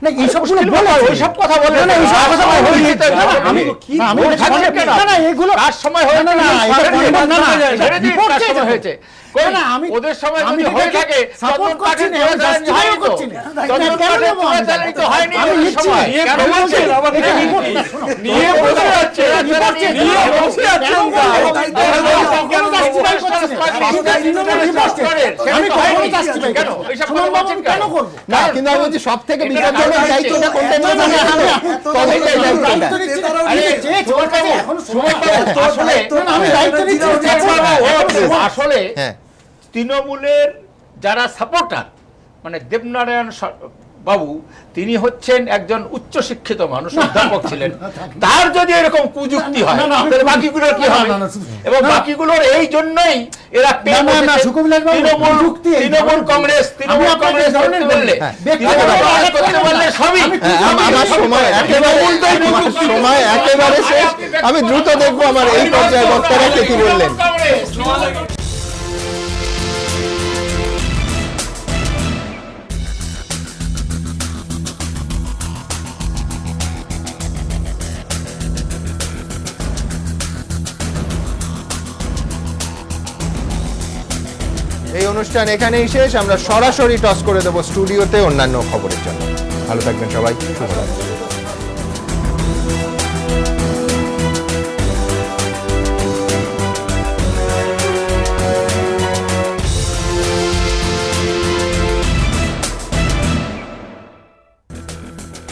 না এইসব মুশকিল বলে ব্যাপার, ওইসব কথা বলে না, না, এইসব কার কথা সময় বলে হয়েছে তো, না, না, আমি কি আমি বলছেন থাকলে কেন? না না এগুলো কার সময় হয়েছে? না, না, এটা ছেড়ে দিন, না, না, ছেড়ে দিন, report কার চেয়েছে সময় তো। হয়েছে? কই, না, আমি ওদের সময় আমি যদি হয়ে এটাকে থাকে, support চন্দন করছি কাঠের না, আমি চোরা চালানি justify হয়নি তো। করছি না। চন্দন কেন কাঠের নেবো চোরা আমি? চালানি তো হয়নি আমি ওদের নিচ্ছি সময়। না। কেন বলছেন? এটা report না, শোনো। নিয়ে বসে আছে, report চেয়েছে। নিয়ে বসে আছেন কেন তো। কেন justify করছি না? আমি কখনো justify কেন? করছি না। এইসব সুমন কথা বাবু, বলছেন কেন করবো? না কিন্তু আমি বলছি সব থেকে বিপজ্জনক দায়িত্বটা কোনটা নিয়ে না, না, জানেন? না, তবেই এই দায়িত্বটা। দায়িত্ব নিচ্ছি না। আরে, চেয়েছে, ওর কাছে এখনো সময় আছে। আসলে না, না, আমি দায়িত্ব নিচ্ছি না। আসলে হ্যাঁ। তৃণমূলের যারা সাপোর্টার, মানে দেবনারায়ণ বাবু, তিনি হচ্ছেন একজন উচ্চশিক্ষিত মানুষ, অধ্যাপক ছিলেন। তার যদি এরকম কুযুক্তি হয়, তাহলে বাকিগুলোর কি হবে? এবং বাকিগুলোর এই জন্যই এরা পেয়ে বসেছে। তৃণমূল কংগ্রেস করতে পারলে, করতে পারলে সবই। আমার সময় একেবারে শেষ। আমি দ্রুত দেখবো আমার এই পর্যায়ে বক্তারা কে কি বললেন। এই অনুষ্ঠান এখানেই শেষ। আমরা সরাসরি টস করে দেবো স্টুডিওতে অন্যান্য খবরের জন্য। ভালো থাকবেন সবাই, শুভরাত্রি।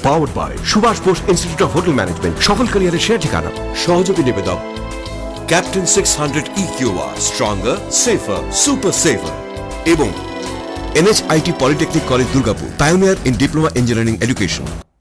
Powered by Subhash Bose institute of hotel management, সকল ক্যারিয়ারের সেরা ঠিকানা। সহযোগী নিবেদক captain 600 EQR, stronger, safer, super safer, এবং NHIT polytechnic college Durgapur, pioneer in diploma engineering education.